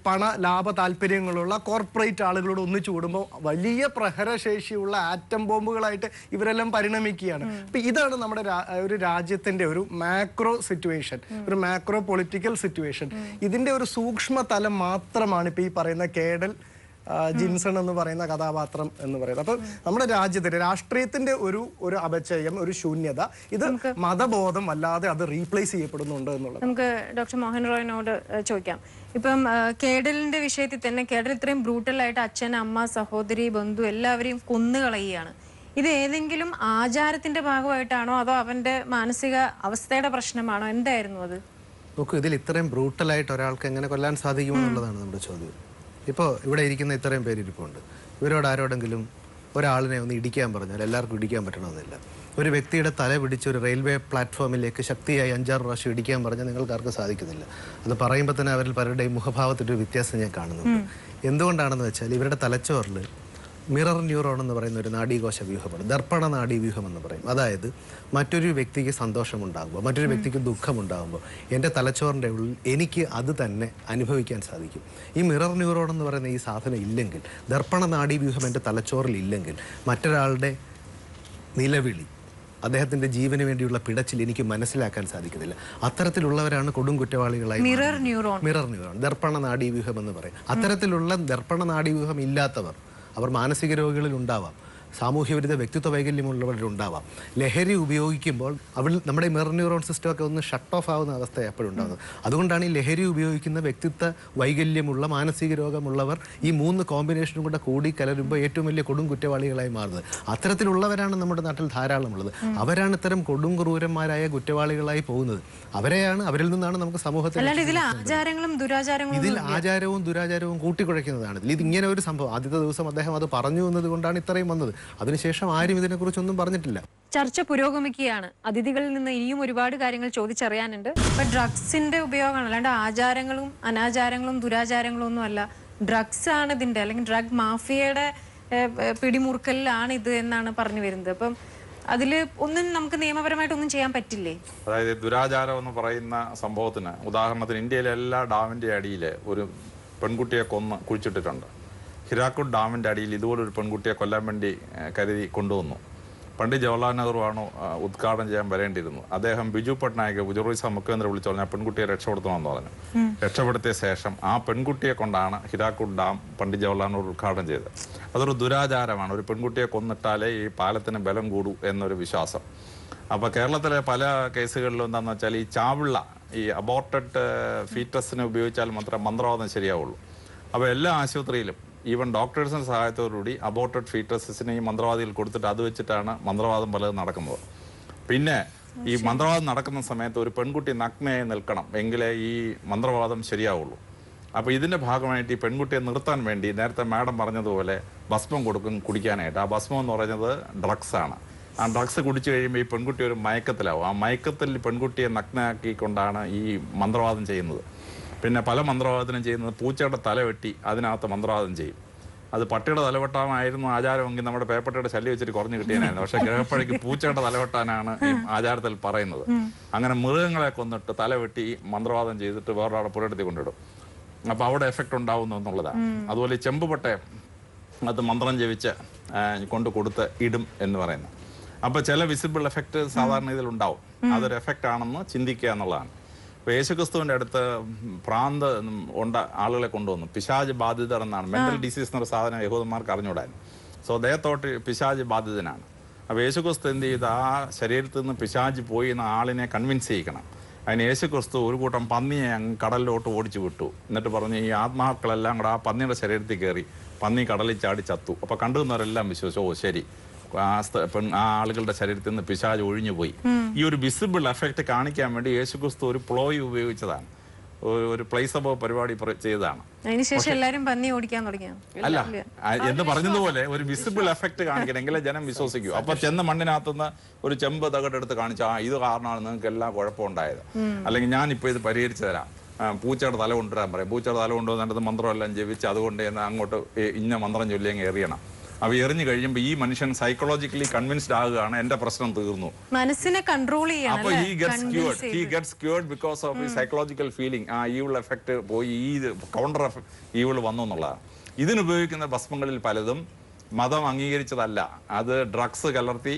പണ ലാഭ താല്പര്യങ്ങളുള്ള കോർപ്പറേറ്റ് ആളുകളോട് ഒന്നിച്ചു കൂടുമ്പോൾ വലിയ പ്രഹരശേഷിയുള്ള ആറ്റം ബോംബുകളായിട്ട് ഇവരെല്ലാം പരിണമിക്കുകയാണ്. അപ്പം ഇതാണ് നമ്മുടെ ഒരു രാജ്യത്തിൻ്റെ ഒരു മാക്രോ സിറ്റുവേഷൻ, ഒരു മാക്രോ പൊളിറ്റിക്കൽ സിറ്റുവേഷൻ. ഇതിൻ്റെ ഒരു സൂക്ഷ്മ തലം മാത്രമാണ് ഇപ്പോൾ ഈ പറയുന്ന കേഡൽ ജിൻസൺ എന്ന് പറയുന്ന കഥാപാത്രം എന്ന് പറയുന്നത്. അപ്പൊ നമ്മുടെ രാജ്യത്തിന്റെ രാഷ്ട്രീയത്തിന്റെ ഒരു അപചയം, ഒരു ശൂന്യത, ഇത് മതബോധം അല്ലാതെ അത് റീപ്ലേസ് ചെയ്യപ്പെടുന്നുണ്ട് എന്നുള്ളത്. നമുക്ക് ഡോക്ടർ മോഹൻ റോയിനോട് ചോദിക്കാം. ഇപ്പം കേഡലിന്റെ വിഷയത്തിൽ തന്നെ കേഡൽ ഇത്രയും ബ്രൂട്ടലായിട്ട് അച്ഛൻ, അമ്മ, സഹോദരി, ബന്ധു എല്ലാവരെയും കൊന്നുകളയുകയാണ്. ഇത് ഏതെങ്കിലും ആചാരത്തിന്റെ ഭാഗമായിട്ടാണോ അതോ അവന്റെ മാനസിക അവസ്ഥയുടെ പ്രശ്നമാണോ? എന്തായിരുന്നു അത്? നോക്കൂ, ഇതിൽ ഇത്രയും ബ്രൂട്ടലായിട്ട് ഒരാൾക്ക് എങ്ങനെ കൊല്ലാൻ സാധിക്കുമെന്നുള്ളതാണ് നമ്മുടെ ചോദ്യം. ഇപ്പോൾ ഇവിടെ ഇരിക്കുന്ന ഇത്രയും പേരിരിപ്പുണ്ട്. ഇവരോട് ആരോടെങ്കിലും ഒരാളിനെ ഒന്ന് ഇടിക്കാൻ പറഞ്ഞാൽ എല്ലാവർക്കും ഇടിക്കാൻ പറ്റണമെന്നില്ല. ഒരു വ്യക്തിയുടെ തല പിടിച്ച് ഒരു റെയിൽവേ പ്ലാറ്റ്ഫോമിലേക്ക് ശക്തിയായി 5-6 പ്രാവശ്യം ഇടിക്കാൻ പറഞ്ഞാൽ നിങ്ങൾക്ക് ആർക്കും സാധിക്കുന്നില്ല. അത് പറയുമ്പോൾ തന്നെ അവരിൽ പലരുടെയും മുഖഭാവത്തിൻ്റെ ഒരു വ്യത്യാസം ഞാൻ കാണുന്നുണ്ട്. എന്തുകൊണ്ടാണെന്ന് വെച്ചാൽ ഇവരുടെ തലച്ചോറിൽ മിറർ ന്യൂറോൺ എന്ന് പറയുന്ന ഒരു നാഡീകോശ വ്യൂഹമാണ്, ദർപ്പണ നാഡീവ്യൂഹം എന്ന് പറയും. അതായത് മറ്റൊരു വ്യക്തിക്ക് സന്തോഷമുണ്ടാകുമ്പോൾ, മറ്റൊരു വ്യക്തിക്ക് ദുഃഖമുണ്ടാകുമ്പോൾ എൻ്റെ തലച്ചോറിൻ്റെ ഉള്ളിൽ എനിക്ക് അത് തന്നെ അനുഭവിക്കാൻ സാധിക്കും. ഈ മിറർ ന്യൂറോൺ എന്ന് പറയുന്ന ഈ സാധനം ഇല്ലെങ്കിൽ, ദർപ്പണ നാഡീവ്യൂഹം എൻ്റെ തലച്ചോറിൽ ഇല്ലെങ്കിൽ, മറ്റൊരാളുടെ നിലവിളി, അദ്ദേഹത്തിൻ്റെ ജീവന് വേണ്ടിയുള്ള പിടച്ചിൽ എനിക്ക് മനസ്സിലാക്കാൻ സാധിക്കുന്നില്ല. അത്തരത്തിലുള്ളവരാണ് കൊടും കുറ്റവാളികളായി. മിറർ ന്യൂറോൺ, ദർപ്പണ നാഡീവ്യൂഹം എന്ന് പറയും. അത്തരത്തിലുള്ള ദർപ്പണ നാഡീവ്യൂഹം ഇല്ലാത്തവർ, അവർ മാനസിക രോഗികളിൽ ഉണ്ടാവാം, സാമൂഹ്യ വിരുദ്ധ വ്യക്തിത്വ വൈകല്യമുള്ളവരുണ്ടാവാം. ലഹരി ഉപയോഗിക്കുമ്പോൾ നമ്മുടെ മിറർ ന്യൂറോൺ സിസ്റ്റം ഒക്കെ ഒന്ന് ഷട്ട് ഓഫ് ആവുന്ന അവസ്ഥ എപ്പോഴും ഉണ്ടാകുന്നത്. അതുകൊണ്ടാണ് ഈ ലഹരി ഉപയോഗിക്കുന്ന വ്യക്തിത്വ വൈകല്യമുള്ള മാനസിക രോഗമുള്ളവർ ഈ 3 കോമ്പിനേഷനും കൂടെ കൂടി കലരുമ്പോൾ ഏറ്റവും വലിയ കൊടും കുറ്റവാളികളായി മാറുന്നത്. അത്തരത്തിലുള്ളവരാണ് നമ്മുടെ നാട്ടിൽ ധാരാളമുള്ളത്. അവരാണ് ഇത്തരം കൊടും ക്രൂരന്മാരായ കുറ്റവാളികളായി പോകുന്നത്. അവരിൽ നിന്നാണ് നമുക്ക് സമൂഹത്തിൽ ഇതിൽ ആചാരവും ദുരാചാരവും കൂട്ടിക്കുഴയ്ക്കുന്നതാണ്. ഇത് ഇങ്ങനെ ഒരു സംഭവം ആദ്യത്തെ ദിവസം അദ്ദേഹം അത് പറഞ്ഞു എന്നതുകൊണ്ടാണ് ഇത്രയും വന്നത്. അതിനുശേഷം ആരും ഇതിനെക്കുറിച്ചൊന്നും പറഞ്ഞിട്ടില്ല. ചർച്ച പുരോഗമിക്കുകയാണ്. അതിഥികളിൽ നിന്ന് ഇനിയും ഒരുപാട് കാര്യങ്ങൾ ചോദിച്ചറിയാനുണ്ട്. ഇപ്പൊ ഡ്രഗ്സിന്റെ ഉപയോഗമാണ്, അല്ലാണ്ട് ആചാരങ്ങളും അനാചാരങ്ങളും ദുരാചാരങ്ങളും ഒന്നും അല്ല. ഡ്രഗ്സ് ആണ് ഇതിന്റെ, അല്ലെങ്കിൽ ഡ്രഗ് മാഫിയയുടെ പിടിമുറുക്കലിലാണ് ഇത് എന്നാണ് പറഞ്ഞു വരുന്നത്. അപ്പം അതിൽ ഒന്നും നമുക്ക് നിയമപരമായിട്ടൊന്നും ചെയ്യാൻ പറ്റില്ലേ? അതായത് ദുരാചാരം എന്ന് പറയുന്ന സംഭവത്തിന് ഉദാഹരണത്തിന് ഇന്ത്യയിലെ എല്ലാ ഡാമിന്റെ അടിയിൽ ഒരു പെൺകുട്ടിയെ കൊന്ന് കുഴിച്ചിട്ടിട്ടുണ്ട്. ഹിരാക്കുഡ് ഡാമിൻ്റെ അടിയിൽ ഇതുപോലൊരു പെൺകുട്ടിയെ കൊല്ലാൻ വേണ്ടി കരുതി കൊണ്ടുവന്നു. പണ്ഡിറ്റ് ജവഹർലാൽ നെഹ്റുവാണ് ഉദ്ഘാടനം ചെയ്യാൻ വരേണ്ടിയിരുന്നത്. അദ്ദേഹം ബിജു പട്നായിക് ഗുജറാത്ത് മുഖ്യമന്ത്രി വിളിച്ചു പറഞ്ഞാൽ പെൺകുട്ടിയെ രക്ഷപ്പെടുത്തണമെന്ന് പറഞ്ഞു. രക്ഷപ്പെടുത്തിയ ശേഷം ആ പെൺകുട്ടിയെ കൊണ്ടാണ് ഹിരാക്കുഡ് ഡാം പണ്ഡിറ്റ് ജവഹർലാൽ നെഹ്റു ഉദ്ഘാടനം ചെയ്തത്. അതൊരു ദുരാചാരമാണ്. ഒരു പെൺകുട്ടിയെ കൊന്നിട്ടാലേ ഈ പാലത്തിന് ബലം കൂടൂ എന്നൊരു വിശ്വാസം. അപ്പോൾ കേരളത്തിലെ പല കേസുകളിലും എന്താണെന്ന് വെച്ചാൽ ഈ ചാവിള്ള, ഈ അബോർട്ടഡ് ഫീറ്റസിനെ ഉപയോഗിച്ചാൽ മാത്രമേ മന്ത്രവാദം ശരിയാവുള്ളൂ. അപ്പോൾ എല്ലാ ആശുപത്രിയിലും ഈവൻ ഡോക്ടേഴ്സിൻ്റെ സഹായത്തോടുകൂടി അബോർട്ടഡ് ഫീറ്റസിനെ ഈ മന്ത്രവാദികൾ കൊടുത്തിട്ട് അത് വെച്ചിട്ടാണ് മന്ത്രവാദം പലതും നടക്കുന്നത്. പിന്നെ ഈ മന്ത്രവാദം നടക്കുന്ന സമയത്ത് ഒരു പെൺകുട്ടി നഗ്നയായി നിൽക്കണം, എങ്കിലേ ഈ മന്ത്രവാദം ശരിയാവുള്ളൂ. അപ്പോൾ ഇതിൻ്റെ ഭാഗമായിട്ട് ഈ പെൺകുട്ടിയെ നിർത്താൻ വേണ്ടി നേരത്തെ മാഡം പറഞ്ഞതുപോലെ ഭസ്മം കൊടുക്കും കുടിക്കാനായിട്ട്. ആ ഭസ്മം എന്ന് പറയുന്നത് ഡ്രഗ്സാണ്. ആ ഡ്രഗ്സ് കുടിച്ചു കഴിയുമ്പോൾ ഈ പെൺകുട്ടി ഒരു മയക്കത്തിലാവും. ആ മയക്കത്തിൽ പെൺകുട്ടിയെ നഗ്നയാക്കിക്കൊണ്ടാണ് ഈ മന്ത്രവാദം ചെയ്യുന്നത്. പിന്നെ പല മന്ത്രവാദത്തിനും ചെയ്യുന്നത് പൂച്ചയുടെ തല വെട്ടി അതിനകത്ത് മന്ത്രവാദം ചെയ്യും. അത് പട്ടിയുടെ തലവെട്ടാമായിരുന്നു ആചാരമെങ്കിൽ നമ്മുടെ പേപ്പട്ടിയുടെ ശല്യം വെച്ചിട്ട് കുറഞ്ഞു കിട്ടിയനായിരുന്നു. പക്ഷെ ഗ്രഹപ്പഴയ്ക്ക് പൂച്ചയുടെ തലവെട്ടാനാണ് ഈ ആചാരത്തിൽ പറയുന്നത്. അങ്ങനെ മൃഗങ്ങളെ കൊന്നിട്ട് തല വെട്ടി മന്ത്രവാദം ചെയ്തിട്ട് വേറൊരാളെ പുരടുത്തി കൊണ്ടിടും. അപ്പോൾ അവിടെ എഫക്റ്റ് ഉണ്ടാവുന്നു എന്നുള്ളതാണ്. അതുപോലെ ചെമ്പുപട്ടയം അത് മന്ത്രം ജപിച്ച് കൊണ്ട് കൊടുത്ത് ഇടും എന്ന് പറയുന്നത്. അപ്പോൾ ചില വിസിബിൾ എഫക്റ്റ് സാധാരണ ഇതിലുണ്ടാവും. അതൊരു എഫക്റ്റ് ആണെന്ന് ചിന്തിക്കുക എന്നുള്ളതാണ്. ഇപ്പോൾ യേശുക്രിസ്തുവിൻ്റെ അടുത്ത് ഭ്രാന്ത് ആളുകളെ കൊണ്ടുവന്നു. പിശാച് ബാധിതർ എന്നാണ്. മെന്റൽ ഡിസീസ് എന്നൊരു സാധനം യഹൂദന്മാർക്ക് അറിഞ്ഞുകൂടായിരുന്നു. സോ അദ്ദേഹത്തോട്ട് പിശാച് ബാധിതനാണ്. അപ്പോൾ യേശുക്രിസ്തു എന്ത് ചെയ്ത് ആ ശരീരത്തിൽ നിന്ന് പിശാച് പോയി എന്ന ആളിനെ കൺവിൻസ് ചെയ്യിക്കണം. അതിന് യേശുക്രിസ്തു ഒരു കൂട്ടം പന്നിയെ അങ്ങ് കടലിലോട്ട് ഓടിച്ചു വിട്ടു. എന്നിട്ട് പറഞ്ഞു ഈ ആത്മാക്കളെല്ലാം കൂടെ ആ പന്നിയുടെ ശരീരത്തിൽ കയറി പന്നി കടലിൽ ചാടി ചത്തു. അപ്പോൾ കണ്ടുവന്നവരെല്ലാം വിശ്വസിച്ചു, ഓ ശരി, ആ ആളുകളുടെ ശരീരത്തിൽ നിന്ന് പിശാച് ഒഴിഞ്ഞുപോയി. ഈ ഒരു വിസിബിൾ എഫക്റ്റ് കാണിക്കാൻ വേണ്ടി യേശുക്രിസ്തു ഒരു പ്ലോയ് ഉപയോഗിച്ചതാണ്, ഒരു പ്ലേസബോ പരിപാടി ചെയ്തതാണ്. അതിനുശേഷം എല്ലാവരും പന്നി ഓടിക്കാൻ തുടങ്ങിയ അല്ല എന്ന് പറഞ്ഞതുപോലെ ഒരു വിസിബിൾ എഫക്റ്റ് കാണിക്കണമെങ്കിലേ ജനം വിശ്വസിക്കൂ. അപ്പൊ ചെന്ന് മണ്ണിനകത്തുനിന്ന് ഒരു ചെമ്പ് തകടെടുത്ത് കാണിച്ചു, ആ ഇത് കാരണമാണ് നിങ്ങൾക്ക് എല്ലാം കുഴപ്പമുണ്ടായത്, അല്ലെങ്കിൽ ഞാനിപ്പോ ഇത് പരിഹരിച്ചു തരാം, പൂച്ചയുടെ തല കൊണ്ടുവരാൻ പറയും. പൂച്ചയുടെ തല കൊണ്ടുവന്നിട്ട് മന്ത്രമെല്ലാം ജപിച്ച് അതുകൊണ്ട് അങ്ങോട്ട് ഇന്ന മന്ത്രം ചൊല്ലി അങ്ങ് എറിയണം. അവ എറിഞ്ഞു കഴിയുമ്പോൾ ഈ മനുഷ്യൻ സൈക്കോളജിക്കലി കൺവിൻസ്ഡ് ആകുകയാണ് എന്റെ പ്രശ്നം തീർന്നു. മനസ്സിനെ കൺട്രോൾ ചെയ്യണം. അപ്പൊ he gets cured because of his psychological feeling. ആ ഈവിൾ എഫക്ട് പോയി, ഈ കൗണ്ടർ ഈവിൾ വന്നു എന്നുള്ളതാണ്. ഇതിനുപയോഗിക്കുന്ന ഭസ്മങ്ങളിൽ പലതും മതം അംഗീകരിച്ചതല്ല. അത് ഡ്രഗ്സ് കലർത്തി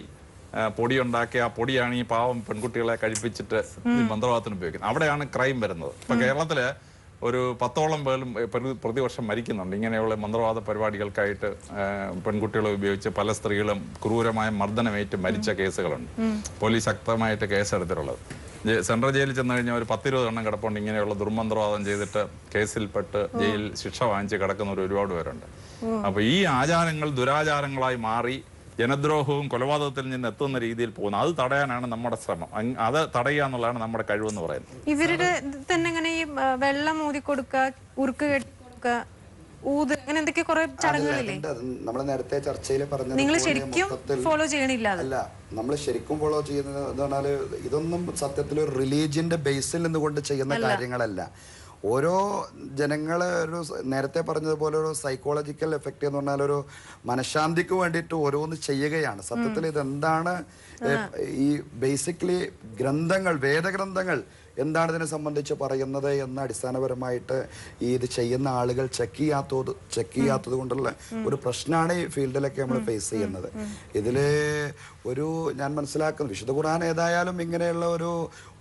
പൊടി ഉണ്ടാക്കി ആ പൊടിയാണ് ഈ പാവം പെൺകുട്ടികളെ കഴിപ്പിച്ചിട്ട് മന്ത്രവാദത്തിന് ഉപയോഗിക്കുന്നത്. അവിടെയാണ് ക്രൈം വരുന്നത്. ഇപ്പൊ കേരളത്തില് ഒരു 10ഓളം പേരും പ്രതിവർഷം മരിക്കുന്നുണ്ട് ഇങ്ങനെയുള്ള മന്ത്രവാദ പരിപാടികൾക്കായിട്ട്. പെൺകുട്ടികളെ ഉപയോഗിച്ച് പല സ്ത്രീകളും ക്രൂരമായ മർദ്ദനമേറ്റ് മരിച്ച കേസുകളുണ്ട്. പോലീസ് ശക്തമായിട്ട് കേസെടുത്തിട്ടുള്ളത്. സെൻട്രൽ ജയിലിൽ ചെന്ന് കഴിഞ്ഞാൽ ഒരു 10-20 എണ്ണം കിടപ്പുണ്ട് ഇങ്ങനെയുള്ള ദുർമന്ത്രവാദം ചെയ്തിട്ട് കേസിൽപ്പെട്ട് ജയിൽ ശിക്ഷ വാങ്ങിച്ച് കിടക്കുന്നവർ ഒരുപാട് പേരുണ്ട്. അപ്പൊ ഈ ആചാരങ്ങൾ ദുരാചാരങ്ങളായി മാറി ജനദ്രോഹവും കൊലപാതകത്തിൽ നിന്ന് എത്തുന്ന രീതിയിൽ പോകുന്നു. അത് തടയാനാണ് നമ്മുടെ ശ്രമം. അത് തടയുക എന്നുള്ളതാണ് നമ്മുടെ കഴിവെന്ന് പറയുന്നത്. ഇവരുടെ തന്നെ ഇങ്ങനെ ഈ വെള്ളം ഊതി കൊടുക്കുക, ഉറുക്ക് കെട്ടി കൊടുക്കുക, ഊത്, അങ്ങനെ എന്തൊക്കെ കുറെ ചടങ്ങുകളില്ലേ? നമ്മൾ നേരത്തെ ചർച്ചയിൽ പറഞ്ഞത് നിങ്ങൾ ശരിക്കും ഫോളോ ചെയ്യണില്ല. അല്ല, നമ്മൾ ശരിക്കും ഫോളോ ചെയ്യുന്നത് എന്ന് പറഞ്ഞാല് ഇതൊന്നും സത്യത്തിൽ ഒരു റിലീജിയന്റെ ബേസിൽ നിന്നുകൊണ്ട് ചെയ്യുന്ന കാര്യങ്ങളല്ല. ഓരോ ജനങ്ങളെ ഒരു നേരത്തെ പറഞ്ഞതുപോലെ ഒരു സൈക്കോളജിക്കൽ എഫക്റ്റ് എന്ന് പറഞ്ഞാൽ ഒരു മനഃശാന്തിക്ക് വേണ്ടിയിട്ട് ഓരോന്ന് ചെയ്യുകയാണ്. സത്യത്തിൽ ഇതെന്താണ് ഈ ബേസിക്കലി ഗ്രന്ഥങ്ങൾ, വേദഗ്രന്ഥങ്ങൾ എന്താണ് ഇതിനെ സംബന്ധിച്ച് പറയുന്നത് എന്ന് അടിസ്ഥാനപരമായിട്ട് ഈ ഇത് ചെയ്യുന്ന ആളുകൾ ചെക്ക് ചെയ്യാത്തത് കൊണ്ടുള്ള ഒരു പ്രശ്നമാണ് ഈ ഫീൽഡിലൊക്കെ നമ്മൾ ഫേസ് ചെയ്യുന്നത്. ഇതില് ഒരു ഞാൻ മനസ്സിലാക്കുന്നത് വിശുദ്ധ ഖുർആൻ ഏതായാലും ഇങ്ങനെയുള്ള ഒരു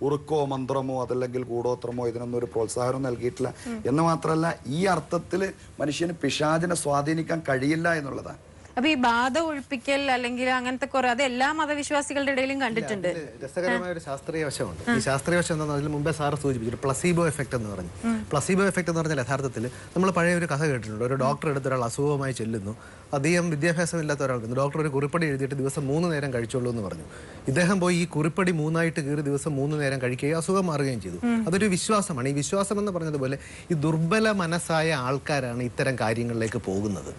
ഉറുക്കോ മന്ത്രമോ അതല്ലെങ്കിൽ കൂടോത്രമോ ഇതിനൊന്നും ഒരു പ്രോത്സാഹനം നൽകിയിട്ടില്ല എന്ന് മാത്രമല്ല ഈ അർത്ഥത്തിൽ മനുഷ്യന് പിശാചിനെ സ്വാധീനിക്കാൻ കഴിയില്ല എന്നുള്ളതാണ്. അപ്പൊ ഈ ബാധ ഒഴിപ്പിക്കൽ അല്ലെങ്കിൽ അങ്ങനത്തെ കുറെ അത് എല്ലാ മതവിശ്വാസികളുടെ ഇടയിലും കണ്ടിട്ടുണ്ട്. രസകരമായ ഒരു ശാസ്ത്രീയ വശമുണ്ട്. ഈ ശാസ്ത്രീയ വശം എന്താണെന്ന് അതിന് മുമ്പേ സാറ് സൂചിപ്പിച്ചു, പ്ലസീബോ എഫക്ട് എന്ന് പറഞ്ഞു. പ്ലസീബോ എഫക്ട് എന്ന് പറഞ്ഞാൽ യഥാർത്ഥത്തിൽ നമ്മൾ പഴയ ഒരു കഥ കേട്ടിട്ടുണ്ട്. ഒരു ഡോക്ടർ എടുത്ത് ഒരാൾ അസുഖമായി ചെല്ലുന്നു. അധികം വിദ്യാഭ്യാസമില്ലാത്ത ഒരാൾക്ക് ഡോക്ടർ ഒരു കുറിപ്പടി എഴുതിയിട്ട് ദിവസം 3 നേരം കഴിച്ചോളൂ എന്ന് പറഞ്ഞു. ഇദ്ദേഹം പോയി ഈ കുറിപ്പടി 3 കീറി ദിവസം 3 നേരം കഴിക്കുകയും അസുഖം മാറുകയും ചെയ്തു. അതൊരു വിശ്വാസമാണ്. ഈ വിശ്വാസം എന്ന് പറഞ്ഞതുപോലെ ഈ ദുർബല മനസ്സായ ആൾക്കാരാണ് ഇത്തരം കാര്യങ്ങളിലേക്ക് പോകുന്നത്.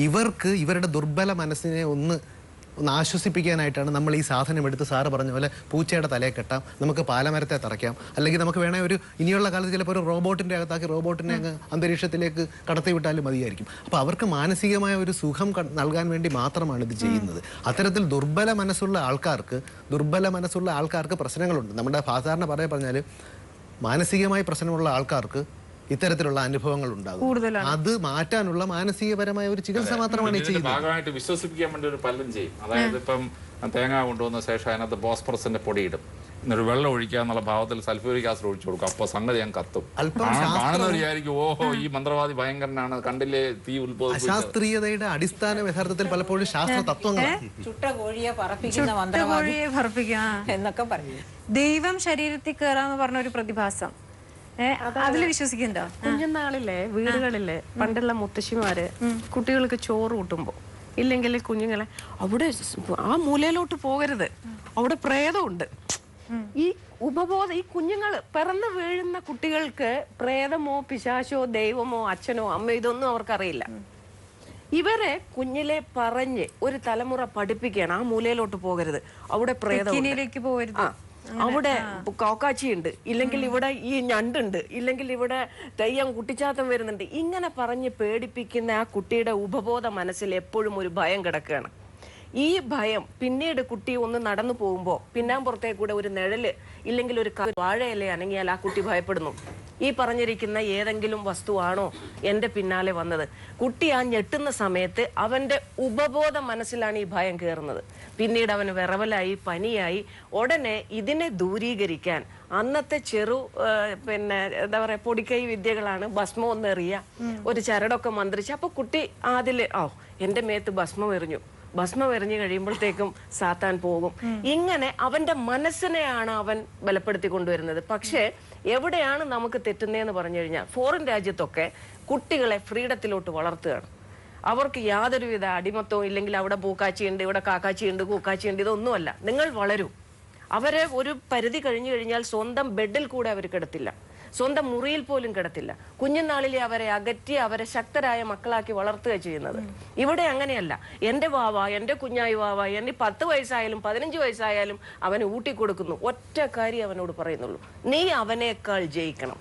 ഇവർക്ക് ഇവരുടെ ദുർബല മനസ്സിനെ ഒന്ന് ആശ്വസിപ്പിക്കാനായിട്ടാണ് നമ്മൾ ഈ സാധനം എടുത്ത് സാറ് പറഞ്ഞ പോലെ പൂച്ചയുടെ തലയെ കെട്ടാം, നമുക്ക് പാലമരത്തെ തറയ്ക്കാം, അല്ലെങ്കിൽ നമുക്ക് വേണേൽ ഒരു ഇനിയുള്ള കാലത്ത് ചിലപ്പോൾ ഒരു റോബോട്ടിൻ്റെ അകത്താക്കി റോബോട്ടിനെ അങ്ങ് അന്തരീക്ഷത്തിലേക്ക് കടത്തി വിട്ടാലും മതിയായിരിക്കും. അപ്പോൾ അവർക്ക് മാനസികമായ ഒരു സുഖം നൽകാൻ വേണ്ടി മാത്രമാണ് ഇത് ചെയ്യുന്നത്. അത്തരത്തിൽ ദുർബല മനസ്സുള്ള ആൾക്കാർക്ക് പ്രശ്നങ്ങളുണ്ട്. നമ്മുടെ സാധാരണ പറഞ്ഞാൽ മാനസികമായി പ്രശ്നമുള്ള ആൾക്കാർക്ക് ഇത്തരത്തിലുള്ള അനുഭവങ്ങൾ ഉണ്ടാകും. അത് മാറ്റാനുള്ള മാനസികപരമായ ഒരു ചികിത്സ മാത്രമാണ് ഈ ചെയ്യുന്നത്. ഭാഗമായിട്ട് വിശ്വസിപ്പിക്കാൻ വേണ്ടി ഒരു പലരും ചെയ്യും. അതായത് ഇപ്പം തേങ്ങ കൊണ്ടുവന്ന ശേഷം അതിനകത്ത് ബോസ്ഫറസിന്റെ പൊടിയിടും, എന്നിട്ട് വെള്ളം ഒഴിക്കുക എന്നുള്ള ഭാവത്തിൽ സൾഫ്യൂരിക് ആസിഡ് ഒഴിച്ചു കൊടുക്കും. അപ്പൊ സംഗതി ഞാൻ കത്തും. കാണുന്നവർ വിചാരിക്കും ഓഹോ ഈ മന്ത്രവാദി ഭയങ്കരനാണ്, കണ്ടില്ലേ തീ ഉത്ഭവിച്ചു. ശാസ്ത്രീയതയുടെ അടിസ്ഥാനം യഥാർത്ഥത്തിൽ പലപ്പോഴും ശാസ്ത്ര തത്വങ്ങളാണ്. ചുട്ട കോഴിയെ പറപ്പിക്കുക എന്നൊക്കെ പറയും. ദൈവം ശരീരത്തിൽ കയറാന്ന് പറഞ്ഞ ഒരു പ്രതിഭാസം അതിൽ വിശ്വസിക്കുന്നുണ്ടോ? കുഞ്ഞുനാളിലെ വീടുകളിലെ പണ്ടുള്ള മുത്തശ്ശിമാര് കുട്ടികൾക്ക് ചോറ് കൂട്ടുമ്പോ ഇല്ലെങ്കിൽ കുഞ്ഞുങ്ങളെ അവിടെ ആ മൂലയിലോട്ട് പോകരുത്, അവിടെ പ്രേതമുണ്ട്. ഈ ഈ കുഞ്ഞുങ്ങൾ പിറന്നു വീഴുന്ന കുട്ടികൾക്ക് പ്രേതമോ പിശാചോ ദൈവമോ അച്ഛനോ അമ്മയോ ഇതൊന്നും അവർക്കറിയില്ല. ഇവരെ കുഞ്ഞിലെ പറഞ്ഞ് ഒരു തലമുറ പഠിപ്പിക്കുകയാണ് ആ മൂലയിലോട്ട് പോകരുത്, അവിടെ പ്രേതത്തിലേക്ക് പോകരുത്, അവിടെ കോക്കാച്ചിയുണ്ട്, ഇല്ലെങ്കിൽ ഇവിടെ ഈ ഞണ്ടുണ്ട്, ഇല്ലെങ്കിൽ ഇവിടെ തെയ്യം കുട്ടിച്ചാത്തം വരുന്നുണ്ട്. ഇങ്ങനെ പറഞ്ഞ് പേടിപ്പിക്കുന്ന ആ കുട്ടിയുടെ ഉപബോധ മനസ്സിൽ എപ്പോഴും ഒരു ഭയം കിടക്കുകയാണ്. ഈ ഭയം പിന്നീട് കുട്ടി ഒന്ന് നടന്നു പോകുമ്പോൾ പിന്നാമ്പുറത്തേക്കൂടെ ഒരു നിഴല് ഇല്ലെങ്കിൽ ഒരു വാഴയില അനങ്ങിയാൽ ആ കുട്ടി ഭയപ്പെടുന്നു. ഈ പറഞ്ഞിരിക്കുന്ന ഏതെങ്കിലും വസ്തുവാണോ എൻ്റെ പിന്നാലെ വന്നത്? കുട്ടി ആ ഞെട്ടുന്ന സമയത്ത് അവൻ്റെ ഉപബോധ മനസ്സിലാണ് ഈ ഭയം കയറുന്നത്. പിന്നീട് അവന് വിറവലായി, പനിയായി. ഉടനെ ഇതിനെ ദൂരീകരിക്കാൻ അന്നത്തെ എന്താ പറയാ പൊടിക്കൈ വിദ്യകളാണ്. ഭസ്മം ഒന്നെറിയ, ഒരു ചരടൊക്കെ മന്ത്രിച്ച്, അപ്പൊ കുട്ടി അതില് എൻ്റെ മേത്ത് ഭസ്മം എറിഞ്ഞു, ഭസ്മം എറിഞ്ഞു കഴിയുമ്പോഴത്തേക്കും സാത്താൻ പോകും. ഇങ്ങനെ അവന്റെ മനസ്സിനെയാണ് അവൻ ബലപ്പെടുത്തി കൊണ്ടുവരുന്നത്. പക്ഷേ എവിടെയാണ് നമുക്ക് തെറ്റുന്നതെന്ന് പറഞ്ഞു കഴിഞ്ഞാൽ ഫോറിൻ രാജ്യത്തൊക്കെ കുട്ടികളെ ഫ്രീഡത്തിലോട്ട് വളർത്തുകയാണ്. അവർക്ക് യാതൊരുവിധ അടിമത്വവും ഇല്ലെങ്കിൽ അവിടെ പൂക്കാച്ചിയുണ്ട്, ഇവിടെ കാക്കാച്ചിയുണ്ട്, കൂക്കാച്ചിയുണ്ട്, ഇതൊന്നുമല്ല. നിങ്ങൾ വളരൂ. അവരെ ഒരു പരിധി കഴിഞ്ഞു കഴിഞ്ഞാൽ സ്വന്തം ബെഡിൽ കൂടെ അവർ കിടത്തില്ല, സ്വന്തം മുറിയിൽ പോലും കിടത്തില്ല. കുഞ്ഞുനാളിലെ അവരെ അകറ്റി അവരെ ശക്തരായ മക്കളാക്കി വളർത്തുക ചെയ്യുന്നത്. ഇവിടെ അങ്ങനെയല്ല. എൻ്റെ വാവ, എൻ്റെ കുഞ്ഞായി വാവ, എൻ്റെ 10 വയസ്സായാലും 15 വയസ്സായാലും അവന് ഊട്ടിക്കൊടുക്കുന്നു. ഒറ്റ കാര്യം അവനോട് പറയുന്നുള്ളൂ, നീ അവനേക്കാൾ ജയിക്കണം.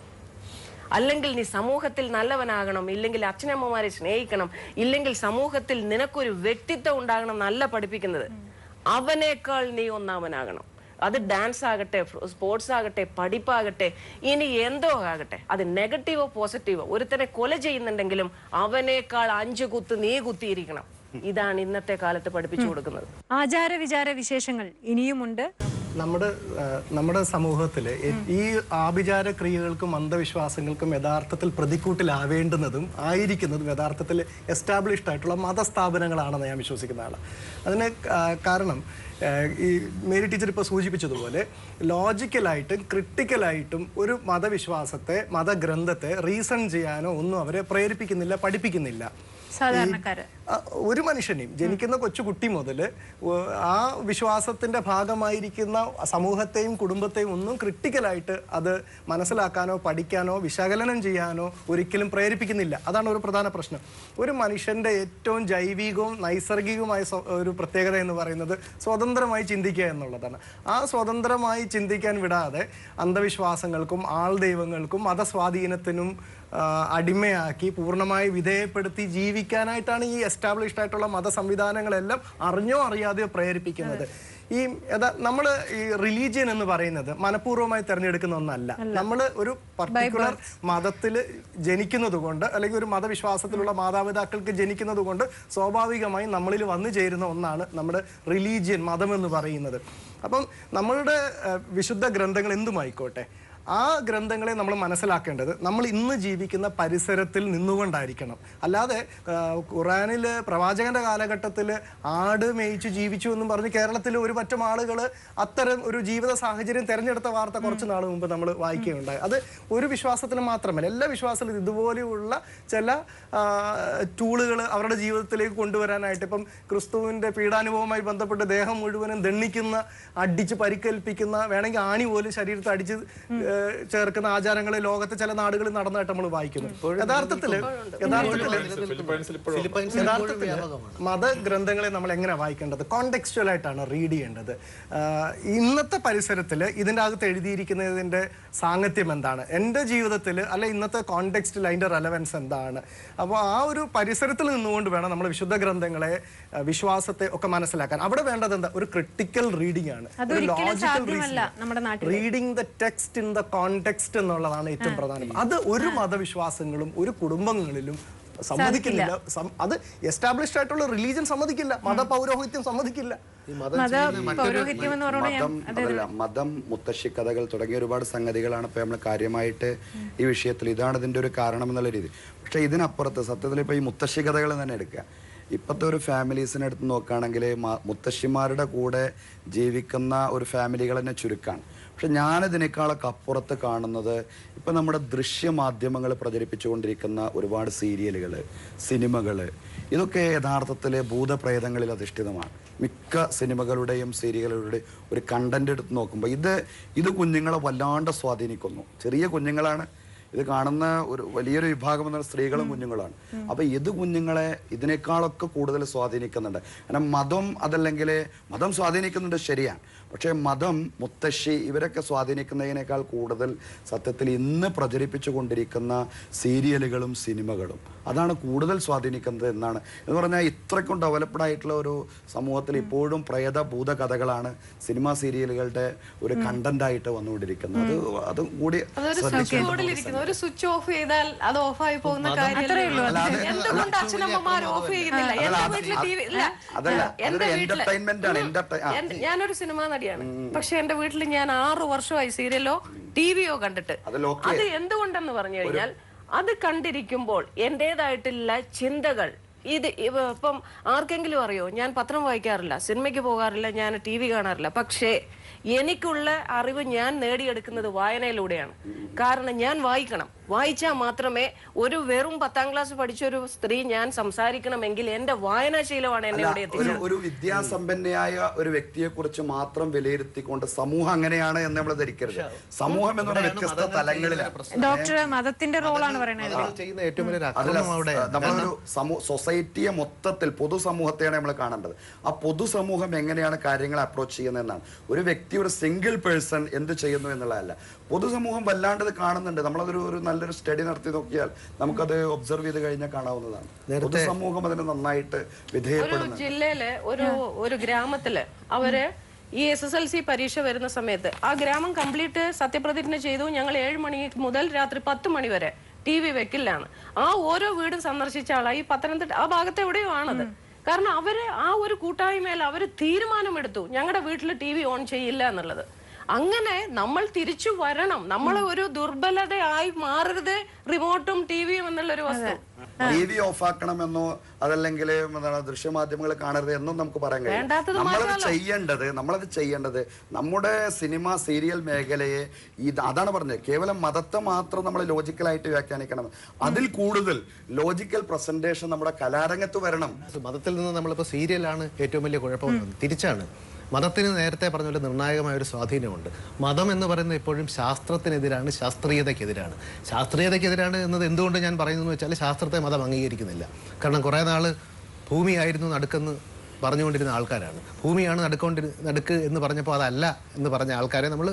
അല്ലെങ്കിൽ നീ സമൂഹത്തിൽ നല്ലവനാകണം, ഇല്ലെങ്കിൽ അച്ഛനമ്മമാരെ സ്നേഹിക്കണം, ഇല്ലെങ്കിൽ സമൂഹത്തിൽ നിനക്കൊരു വ്യക്തിത്വം ഉണ്ടാകണം എന്നല്ല പഠിപ്പിക്കുന്നത്. അവനേക്കാൾ നീ ഒന്നാമനാകണം. അത് ഡാൻസ് ആകട്ടെ, സ്പോർട്സ് ആകട്ടെ, പഠിപ്പാകട്ടെ, ഇനി എന്തോ ആകട്ടെ, അത് നെഗറ്റീവോ പോസിറ്റീവോ. ഒരുത്തനെ കൊല ചെയ്യുന്നുണ്ടെങ്കിലും അവനേക്കാൾ 5 കുത്ത് നീ കുത്തിയിരിക്കണം. ഇതാണ് ഇന്നത്തെ കാലത്ത് പഠിപ്പിച്ചു കൊടുക്കുന്നത്. ആചാര വിചാര വിശേഷങ്ങൾ ഇനിയുമുണ്ട്. നമ്മുടെ സമൂഹത്തിൽ ഈ ആഭിചാര ക്രിയകൾക്കും അന്ധവിശ്വാസങ്ങൾക്കും യഥാർത്ഥത്തിൽ പ്രതിക്കൂട്ടിലാവേണ്ടുന്നതും ആയിരിക്കുന്നതും യഥാർത്ഥത്തിൽ എസ്റ്റാബ്ലിഷ്ഡ് ആയിട്ടുള്ള മതസ്ഥാപനങ്ങളാണെന്ന് ഞാൻ വിശ്വസിക്കുന്ന ആളാണ്. അതിന് കാരണം ഈ മേരി ടീച്ചർ ഇപ്പോൾ സൂചിപ്പിച്ചതുപോലെ ലോജിക്കലായിട്ടും ക്രിട്ടിക്കലായിട്ടും ഒരു മതവിശ്വാസത്തെ, മതഗ്രന്ഥത്തെ റീസൺ ചെയ്യാനോ ഒന്നും അവരെ പ്രേരിപ്പിക്കുന്നില്ല, പഠിപ്പിക്കുന്നില്ല. സാധാരണക്കാര് ഒരു മനുഷ്യനെയും ജനിക്കുന്ന കൊച്ചുകുട്ടി മുതൽ ആ വിശ്വാസത്തിന്റെ ഭാഗമായിരിക്കുന്ന സമൂഹത്തെയും കുടുംബത്തെയും ഒന്നും ക്രിട്ടിക്കലായിട്ട് അത് മനസ്സിലാക്കാനോ പഠിക്കാനോ വിശകലനം ചെയ്യാനോ ഒരിക്കലും പ്രേരിപ്പിക്കുന്നില്ല. അതാണ് ഒരു പ്രധാന പ്രശ്നം. ഒരു മനുഷ്യന്റെ ഏറ്റവും ജൈവികവും നൈസർഗികവുമായ ഒരു പ്രത്യേകത എന്ന് പറയുന്നത് സ്വതന്ത്രമായി ചിന്തിക്കുക എന്നുള്ളതാണ്. ആ സ്വതന്ത്രമായി ചിന്തിക്കാൻ വിടാതെ അന്ധവിശ്വാസങ്ങൾക്കും ആൾദൈവങ്ങൾക്കും മതസ്വാധീനത്തിനും അടിമയാക്കി പൂർണ്ണമായി വിധേയപ്പെടുത്തി ജീവിക്കാനായിട്ടാണ് ഈ എസ്റ്റാബ്ലിഷ്ഡ് ആയിട്ടുള്ള മത സംവിധാനങ്ങളെല്ലാം അറിഞ്ഞോ അറിയാതെയോ പ്രേരിപ്പിക്കുന്നത്. ഈ നമ്മൾ ഈ റിലീജിയൻ എന്ന് പറയുന്നത് മനഃപൂർവ്വമായി തിരഞ്ഞെടുക്കുന്ന ഒന്നല്ല. നമ്മൾ ഒരു പർട്ടിക്കുലർ മതത്തിൽ ജനിക്കുന്നത് കൊണ്ട്, അല്ലെങ്കിൽ ഒരു മതവിശ്വാസത്തിലുള്ള മാതാപിതാക്കൾക്ക് ജനിക്കുന്നത് കൊണ്ട് സ്വാഭാവികമായി നമ്മളിൽ വന്നു ചേരുന്ന ഒന്നാണ് നമ്മുടെ റിലീജിയൻ, മതം എന്ന് പറയുന്നത്. അപ്പം നമ്മളുടെ വിശുദ്ധ ഗ്രന്ഥങ്ങൾ എന്തുമായിക്കോട്ടെ, ആ ഗ്രന്ഥങ്ങളെ നമ്മൾ മനസ്സിലാക്കേണ്ടത് നമ്മൾ ഇന്ന് ജീവിക്കുന്ന പരിസരത്തിൽ നിന്നുകൊണ്ടായിരിക്കണം. അല്ലാതെ ഖുറാനിൽ പ്രവാചകന്റെ കാലഘട്ടത്തിൽ ആട് മേയിച്ച് ജീവിച്ചു എന്നും പറഞ്ഞ് കേരളത്തിൽ ഒരു പറ്റം ആളുകൾ അത്തരം ഒരു ജീവിത സാഹചര്യം തിരഞ്ഞെടുത്ത വാർത്ത കുറച്ച് നാൾ മുമ്പ് നമ്മൾ വായിക്കുകയുണ്ടായി. അത് ഒരു വിശ്വാസത്തിൽ മാത്രമല്ല, എല്ലാ വിശ്വാസത്തിലും ഇതുപോലെയുള്ള ചില ടൂളുകൾ അവരുടെ ജീവിതത്തിലേക്ക് കൊണ്ടുവരാനായിട്ട്, ഇപ്പം ക്രിസ്തുവിന്റെ പീഡാനുഭവവുമായി ബന്ധപ്പെട്ട് ദേഹം മുഴുവനും ദണ്ണിക്കുന്ന, അടിച്ച് പരിക്കേൽപ്പിക്കുന്ന, വേണമെങ്കിൽ ആണി പോലും ശരീരത്തിൽ അടിച്ച് ചേർക്കുന്ന ആചാരങ്ങൾ ലോകത്തെ ചില നാടുകളിൽ നടന്നതായിട്ട് നമ്മൾ വായിക്കുന്നു. യഥാർത്ഥത്തില് മതഗ്രന്ഥങ്ങളെ നമ്മൾ എങ്ങനെ വായിക്കേണ്ടത്? കോണ്ടെക്സ്ച്വൽ ആയിട്ടാണ് റീഡ് ചെയ്യേണ്ടത്. ഇന്നത്തെ പരിസരത്തിൽ ഇതിൻ്റെ അകത്ത് എഴുതിയിരിക്കുന്നതിൻ്റെ സാങ്കത്യം എന്താണ്, എൻ്റെ ജീവിതത്തിൽ അല്ലെ ഇന്നത്തെ കോണ്ടെക്സ്റ്റിൽ അതിൻ്റെ റെലവൻസ് എന്താണ്? അപ്പോൾ ആ ഒരു പരിസരത്തിൽ നിന്നുകൊണ്ട് വേണം നമ്മൾ വിശുദ്ധ ഗ്രന്ഥങ്ങളെ, വിശ്വാസത്തെ ഒക്കെ മനസ്സിലാക്കാൻ. അവിടെ വേണ്ടത് എന്താ? ഒരു ക്രിട്ടിക്കൽ റീഡിംഗ് ആണ്, ഒരു logical reading the text in the context എന്നുള്ളതാണ് ഏറ്റവും പ്രധാനം. അത് ഒരു മതവിശ്വാസങ്ങളും ഒരു കുടുംബങ്ങളിലും സമ്മതിക്കുന്നില്ല. അത് എസ്റ്റാബ്ലിഷ്ഡ് ആയിട്ടുള്ള റിലീജിയൻ സമ്മതിക്കില്ല, മതപൗരോഹിത്യം സമ്മതിക്കില്ല. മതം, മുത്തശ്ശി കഥകൾ തുടങ്ങിയ ഒരുപാട് സംഗതികളാണ് ഇപ്പൊ നമ്മൾ കാര്യമായിട്ട് ഈ വിഷയത്തിൽ. ഇതാണ് ഇതിന്റെ ഒരു കാരണം എന്നുള്ള രീതി. പക്ഷെ ഇതിനപ്പുറത്ത് സത്യത്തിൽ ഇപ്പൊ ഈ മുത്തശ്ശി കഥകൾ തന്നെ എടുക്കുക. ഇപ്പോഴത്തെ ഒരു ഫാമിലീസിനെ എടുത്ത് നോക്കുകയാണെങ്കിൽ മുത്തശ്ശിമാരുടെ കൂടെ ജീവിക്കുന്ന ഒരു ഫാമിലികൾ തന്നെ ചുരുക്കമാണ്. പക്ഷെ ഞാനിതിനേക്കാളൊക്കെ അപ്പുറത്ത് കാണുന്നത് ഇപ്പം നമ്മുടെ ദൃശ്യമാധ്യമങ്ങൾ പ്രചരിപ്പിച്ചുകൊണ്ടിരിക്കുന്ന ഒരുപാട് സീരിയലുകൾ, സിനിമകൾ, ഇതൊക്കെ യഥാർത്ഥത്തിൽ ഭൂതപ്രേതങ്ങളിൽ അധിഷ്ഠിതമാണ്. മിക്ക സിനിമകളുടെയും സീരിയലുകളുടെയും ഒരു കണ്ടന്റ് എടുത്ത് നോക്കുമ്പോൾ ഇത് കുഞ്ഞുങ്ങളെ വല്ലാണ്ട് സ്വാധീനിക്കുന്നു. ചെറിയ കുഞ്ഞുങ്ങളാണ് ഇത് കാണുന്ന, ഒരു വലിയൊരു വിഭാഗം എന്ന സ്ത്രീകളും കുഞ്ഞുങ്ങളാണ്. അപ്പൊ ഇത് കുഞ്ഞുങ്ങളെ ഇതിനേക്കാളൊക്കെ കൂടുതൽ സ്വാധീനിക്കുന്നുണ്ട്. കാരണം അതല്ലെങ്കിൽ മതം സ്വാധീനിക്കുന്നുണ്ട്, ശരിയാണ്. പക്ഷേ മതം, മുത്തശ്ശി ഇവരൊക്കെ സ്വാധീനിക്കുന്നതിനേക്കാൾ കൂടുതൽ സത്യത്തിൽ ഇന്ന് പ്രചരിപ്പിച്ചു കൊണ്ടിരിക്കുന്ന സീരിയലുകളും സിനിമകളും അതാണ് കൂടുതൽ സ്വാധീനിക്കുന്നത് എന്നാണ്. എന്ന് പറഞ്ഞാൽ ഇത്രയ്ക്കും ഡെവലപ്ഡ് ആയിട്ടുള്ള ഒരു സമൂഹത്തിൽ ഇപ്പോഴും പ്രേതഭൂത കഥകളാണ് സിനിമാ സീരിയലുകളുടെ ഒരു കണ്ടന്റ് ആയിട്ട് വന്നുകൊണ്ടിരിക്കുന്നത്. അത് കൂടി ഒരു സ്വിച്ച് ഓഫ് ചെയ്താൽ അത് ഓഫായി പോകുന്ന കാര്യമേ. എന്തുകൊണ്ട് അച്ഛനമ്മമാർ ഓഫ് ചെയ്യുന്നില്ല? ഞാനൊരു സിനിമാ നടിയാണ്, പക്ഷെ എന്റെ വീട്ടിൽ ഞാൻ 6 വർഷമായി സീരിയലോ ടിവിയോ കണ്ടിട്ട്. അത് എന്തുകൊണ്ടെന്ന് പറഞ്ഞു കഴിഞ്ഞാൽ, അത് കണ്ടിരിക്കുമ്പോൾ എന്റേതായിട്ടുള്ള ചിന്തകൾ, ഇപ്പം ആർക്കെങ്കിലും അറിയോ, ഞാൻ പത്രം വായിക്കാറില്ല, സിനിമയ്ക്ക് പോകാറില്ല, ഞാൻ TV കാണാറില്ല. പക്ഷേ എനിക്കുള്ള അറിവ് ഞാൻ നേടിയെടുക്കുന്നത് വായനയിലൂടെയാണ്. കാരണം ഞാൻ വായിക്കണം, വായിച്ചാൽ മാത്രമേ ഒരു വെറും 10ാം ക്ലാസ് പഠിച്ച ഒരു സ്ത്രീ ഞാൻ സംസാരിക്കണമെങ്കിൽ എന്റെ വായനാശീലമാണ് എന്നെ ഇവിടെ എത്തിച്ചത്. ഒരു വിദ്യാസമ്പന്നയായ ഒരു വ്യക്തിയെ കുറിച്ച് മാത്രം വിലയിരുത്തിക്കൊണ്ട് സമൂഹം അങ്ങനെയാണ് എന്ന് നമ്മൾ ധരിക്കരുത്. സമൂഹം എന്ന് പറഞ്ഞ വ്യത്യസ്ത തലങ്ങളിലാണ്. ഡോക്ടർ മതത്തിന്റെ റോളാണ് പറയുന്നത്. നമ്മളൊരു സൊസൈറ്റിയെ മൊത്തത്തിൽ, പൊതുസമൂഹത്തെയാണ് നമ്മൾ കാണേണ്ടത്. ആ പൊതുസമൂഹം എങ്ങനെയാണ് കാര്യങ്ങൾ അപ്രോച്ച് ചെയ്യുന്നതെന്നാണ്. ഒരു സിംഗിൾ പേഴ്സൺ എന്ത് ചെയ്യുന്നു എന്നുള്ളതല്ല. പൊതുസമൂഹം വല്ലാണ്ടത് കാണുന്നുണ്ട്. നമ്മളതൊരു നല്ല നല്ലൊരു സ്റ്റഡി നടത്തി നോക്കിയാൽ നമുക്കത് ഒബ്സർവ് ചെയ്ത് കഴിഞ്ഞാൽ കാണാവുന്നതാണ്. പൊതുസമൂഹം അതിന് നന്നായിട്ട് വിധേയപ്പെടുന്നു. ഒരു ജില്ലയിലെ ഒരു ഗ്രാമത്തില് അവര് ഈ SSLC പരീക്ഷ വരുന്ന സമയത്ത് ആ ഗ്രാമം കംപ്ലീറ്റ് സത്യപ്രതിജ്ഞ ചെയ്തു, ഞങ്ങൾ 7 മണി മുതൽ രാത്രി 10 മണി വരെ TV വെക്കില്ലാണ്. ആ ഓരോ വീടും സന്ദർശിച്ച ആളായി പത്തനംതിട്ട ആ ഭാഗത്ത് എവിടെയോ ആണത്. കാരണം അവര് ആ ഒരു കൂട്ടായ്മയിൽ അവര് തീരുമാനമെടുത്തു ഞങ്ങളുടെ വീട്ടിൽ TV ഓൺ ചെയ്യില്ല എന്നുള്ളത്. അങ്ങനെ നമ്മൾ തിരിച്ചു വരണം. നമ്മൾ ഒരു ദുർബലതയായി മാറരുത് റിമോട്ടും ടിവിയും എന്നുള്ളൊരു വസ്തു. TV ഓഫ് ആക്കണമെന്നോ അതല്ലെങ്കിൽ ദൃശ്യമാധ്യമങ്ങൾ കാണരുത് എന്നും നമുക്ക് പറയാൻ കഴിയും. നമ്മളത് ചെയ്യേണ്ടത് നമ്മുടെ സിനിമ സീരിയൽ മേഖലയെ അതാണ് പറഞ്ഞത്, കേവലം മതത്തെ മാത്രം നമ്മൾ ലോജിക്കലായിട്ട് വ്യാഖ്യാനിക്കണം. അതിൽ കൂടുതൽ ലോജിക്കൽ പ്രസന്റേഷൻ നമ്മുടെ കലാരംഗത്ത് വരണം. മതത്തിൽ നിന്ന് നമ്മളിപ്പോൾ സീരിയലാണ് ഏറ്റവും വലിയ കുഴപ്പം. തിരിച്ചാണ്. മതത്തിന് നേരത്തെ പറഞ്ഞ പോലെ നിർണായകമായ ഒരു സ്വാധീനമുണ്ട്. മതം എന്ന് പറയുന്നത് എപ്പോഴും ശാസ്ത്രത്തിനെതിരാണ്, ശാസ്ത്രീയതയ്ക്കെതിരാണ്. ശാസ്ത്രീയതയ്ക്കെതിരാണ് എന്നത് എന്തുകൊണ്ട് ഞാൻ പറയുന്നത് വെച്ചാൽ ശാസ്ത്രത്തെ മതം അംഗീകരിക്കുന്നില്ല. കാരണം കുറേ നാൾ ഭൂമിയായിരുന്നു നടുക്കെന്ന് പറഞ്ഞുകൊണ്ടിരുന്ന ആൾക്കാരാണ്. ഭൂമിയാണ് നടുക്ക് എന്ന് പറഞ്ഞപ്പോൾ അതല്ല എന്ന് പറഞ്ഞ ആൾക്കാരെ നമ്മൾ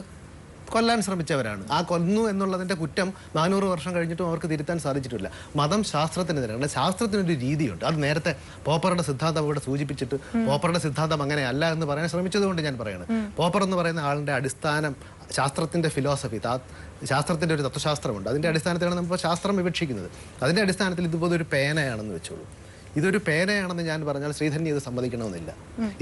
കൊല്ലാൻ ശ്രമിച്ചവരാണ്. ആ കൊന്നു എന്നുള്ളതിൻ്റെ കുറ്റം 400 വർഷം കഴിഞ്ഞിട്ടും അവർക്ക് തിരുത്താൻ സാധിച്ചിട്ടില്ല. മതം ശാസ്ത്രത്തിനെതിരാണ്. ശാസ്ത്രത്തിനൊരു രീതിയുണ്ട്. അത് നേരത്തെ പോപ്പറുടെ സിദ്ധാന്തം ഇവിടെ സൂചിപ്പിച്ചിട്ട് പോപ്പറുടെ സിദ്ധാന്തം അങ്ങനെയല്ല എന്ന് പറയാൻ ശ്രമിച്ചതുകൊണ്ട് ഞാൻ പറയുന്നത്. പോപ്പർ എന്ന് പറയുന്ന ആളിൻ്റെ അടിസ്ഥാനം ശാസ്ത്രത്തിൻ്റെ ഫിലോസഫി, ശാസ്ത്രത്തിൻ്റെ ഒരു തത്വശാസ്ത്രമുണ്ട്. അതിൻ്റെ അടിസ്ഥാനത്തിലാണ് നമ്മൾ ശാസ്ത്രം വിവക്ഷിക്കുന്നത്. അതിൻ്റെ അടിസ്ഥാനത്തിൽ ഇതുപോലെ ഒരു പേനയാണെന്ന് വെച്ചോളൂ. ഇതൊരു പേനയാണെന്ന് ഞാൻ പറഞ്ഞാൽ ശ്രീധന്യ ഇത് സമ്മതിക്കണമെന്നില്ല.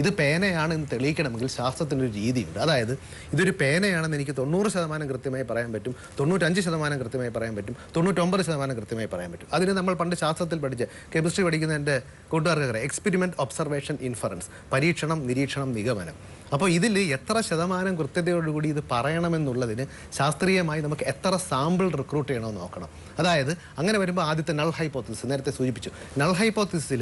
ഇത് പേനയാണെന്ന് തെളിയിക്കണമെങ്കിൽ ശാസ്ത്രത്തിനൊരു രീതിയുണ്ട്. അതായത് ഇതൊരു പേനയാണെന്ന് എനിക്ക് 90% കൃത്യമായി പറയാൻ പറ്റും, 95% കൃത്യമായി പറയാൻ പറ്റും, 99% കൃത്യമായി പറയാൻ പറ്റും. അതിന് നമ്മൾ പണ്ട് ശാസ്ത്രത്തിൽ പഠിച്ച കെമിസ്ട്രി പഠിക്കുന്ന എൻ്റെ കൂട്ടുകാർക്ക് എക്സ്പെരിമെൻറ്റ്, ഒബ്സർവേഷൻ, ഇൻഫറൻസ്, പരീക്ഷണം, നിരീക്ഷണം, നിഗമനം. അപ്പോൾ ഇതിൽ എത്ര ശതമാനം കൃത്യതയോടുകൂടി ഇത് പറയണമെന്നുള്ളതിന് ശാസ്ത്രീയമായി നമുക്ക് എത്ര സാമ്പിൾ റിക്രൂട്ട് ചെയ്യണമെന്ന് നോക്കണം. അതായത് അങ്ങനെ വരുമ്പോൾ ആദ്യത്തെ നൾ ഹൈപ്പോത്തിസിസ് നേരത്തെ സൂചിപ്പിച്ചു. നൾ ഹൈപ്പോത്തിസിൽ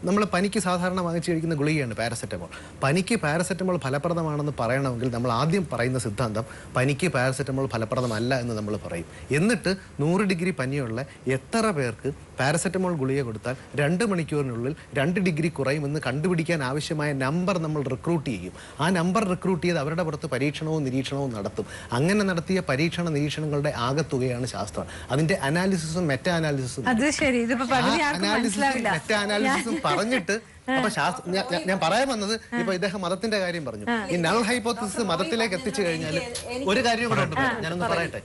നമ്മൾ പനിക്ക് സാധാരണ വാങ്ങിച്ചു കഴിക്കുന്ന ഗുളികയാണ് പാരസെറ്റമോൾ. പനിക്ക് പാരസെറ്റമോൾ ഫലപ്രദമാണെന്ന് പറയണമെങ്കിൽ നമ്മൾ ആദ്യം പറയുന്ന സിദ്ധാന്തം പനിക്ക് പാരസെറ്റമോൾ ഫലപ്രദമല്ല എന്ന് നമ്മൾ പറയും. എന്നിട്ട് 100 ഡിഗ്രി പനിയുള്ള എത്ര പേർക്ക് പാരസെറ്റമോൾ ഗുളിക കൊടുത്താൽ 2 മണിക്കൂറിനുള്ളിൽ 2 ഡിഗ്രി കുറയുമെന്ന് കണ്ടുപിടിക്കാൻ ആവശ്യമായ നമ്പർ നമ്മൾ റിക്രൂട്ട് ചെയ്യും. ആ നമ്പർ റിക്രൂട്ട് ചെയ്ത് അവരുടെ പുറത്ത് പരീക്ഷണവും നിരീക്ഷണവും നടത്തും. അങ്ങനെ നടത്തിയ പരീക്ഷണ നിരീക്ഷണങ്ങളുടെ ആകത്തുകയാണ് ശാസ്ത്രം. അതിന്റെ അനാലിസിസും മെറ്റാ അനാലിസിസും മെറ്റാ അനാലിസിസും പറഞ്ഞിട്ട് അപ്പൊ ഞാൻ പറയാൻ വന്നത് ഇപ്പൊ ഇദ്ദേഹം മതത്തിന്റെ കാര്യം പറഞ്ഞു. ഈ നൾ ഹൈപ്പോത്തിസിസ് മതത്തിലേക്ക് എത്തിച്ചു കഴിഞ്ഞാൽ ഒരു കാര്യം കൂടെ ഉണ്ട്, ഞാനൊന്ന് പറയട്ടെ.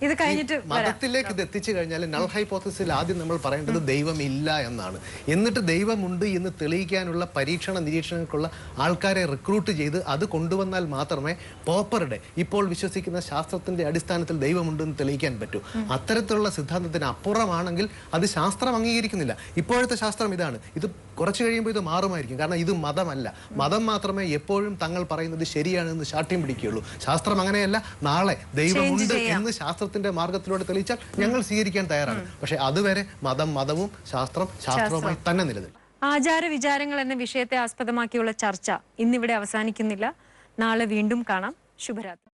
മതത്തിലേക്ക് ഇത് എത്തിച്ചു കഴിഞ്ഞാൽ നൾ ഹൈപ്പോത്തിസിൽ ആദ്യം നമ്മൾ പറയേണ്ടത് ദൈവമില്ല എന്നാണ്. എന്നിട്ട് ദൈവമുണ്ട് എന്ന് തെളിയിക്കാനുള്ള പരീക്ഷണ നിരീക്ഷണങ്ങൾക്കുള്ള ആൾക്കാരെ റിക്രൂട്ട് ചെയ്ത് അത് കൊണ്ടുവന്നാൽ മാത്രമേ പോപ്പറുടെ ഇപ്പോൾ വിശ്വസിക്കുന്ന ശാസ്ത്രത്തിന്റെ അടിസ്ഥാനത്തിൽ ദൈവമുണ്ടെന്ന് തെളിയിക്കാൻ പറ്റൂ. അത്തരത്തിലുള്ള സിദ്ധാന്തത്തിന് അപ്പുറമാണെങ്കിൽ അത് ശാസ്ത്രം അംഗീകരിക്കുന്നില്ല. ഇപ്പോഴത്തെ ശാസ്ത്രം ഇതാണ്. ഇത് കുറച്ച് കഴിയുമ്പോൾ ഇത് മാറുമായിരിക്കും. കാരണം ഇത് മതമല്ല. മതം മാത്രമേ എപ്പോഴും തങ്ങൾ പറയുന്നത് ശരിയാണെന്ന് ശാഠ്യം പിടിക്കുകയുള്ളൂ. ശാസ്ത്രം അങ്ങനെയല്ല. നാളെ ദൈവമുണ്ട് എന്ന് ശാസ്ത്രത്തിന്റെ മാർഗത്തിലൂടെ തെളിയിച്ചാൽ ഞങ്ങൾ സ്വീകരിക്കാൻ തയ്യാറാണ്. പക്ഷെ അതുവരെ മതവും ശാസ്ത്രവുമായി തന്നെ നിലനിൽക്കും. ആചാര വിചാരങ്ങൾ എന്ന വിഷയത്തെ ആസ്പദമാക്കിയുള്ള ചർച്ച ഇന്നിവിടെ അവസാനിക്കുന്നില്ല. നാളെ വീണ്ടും കാണാം. ശുഭരാത്രി.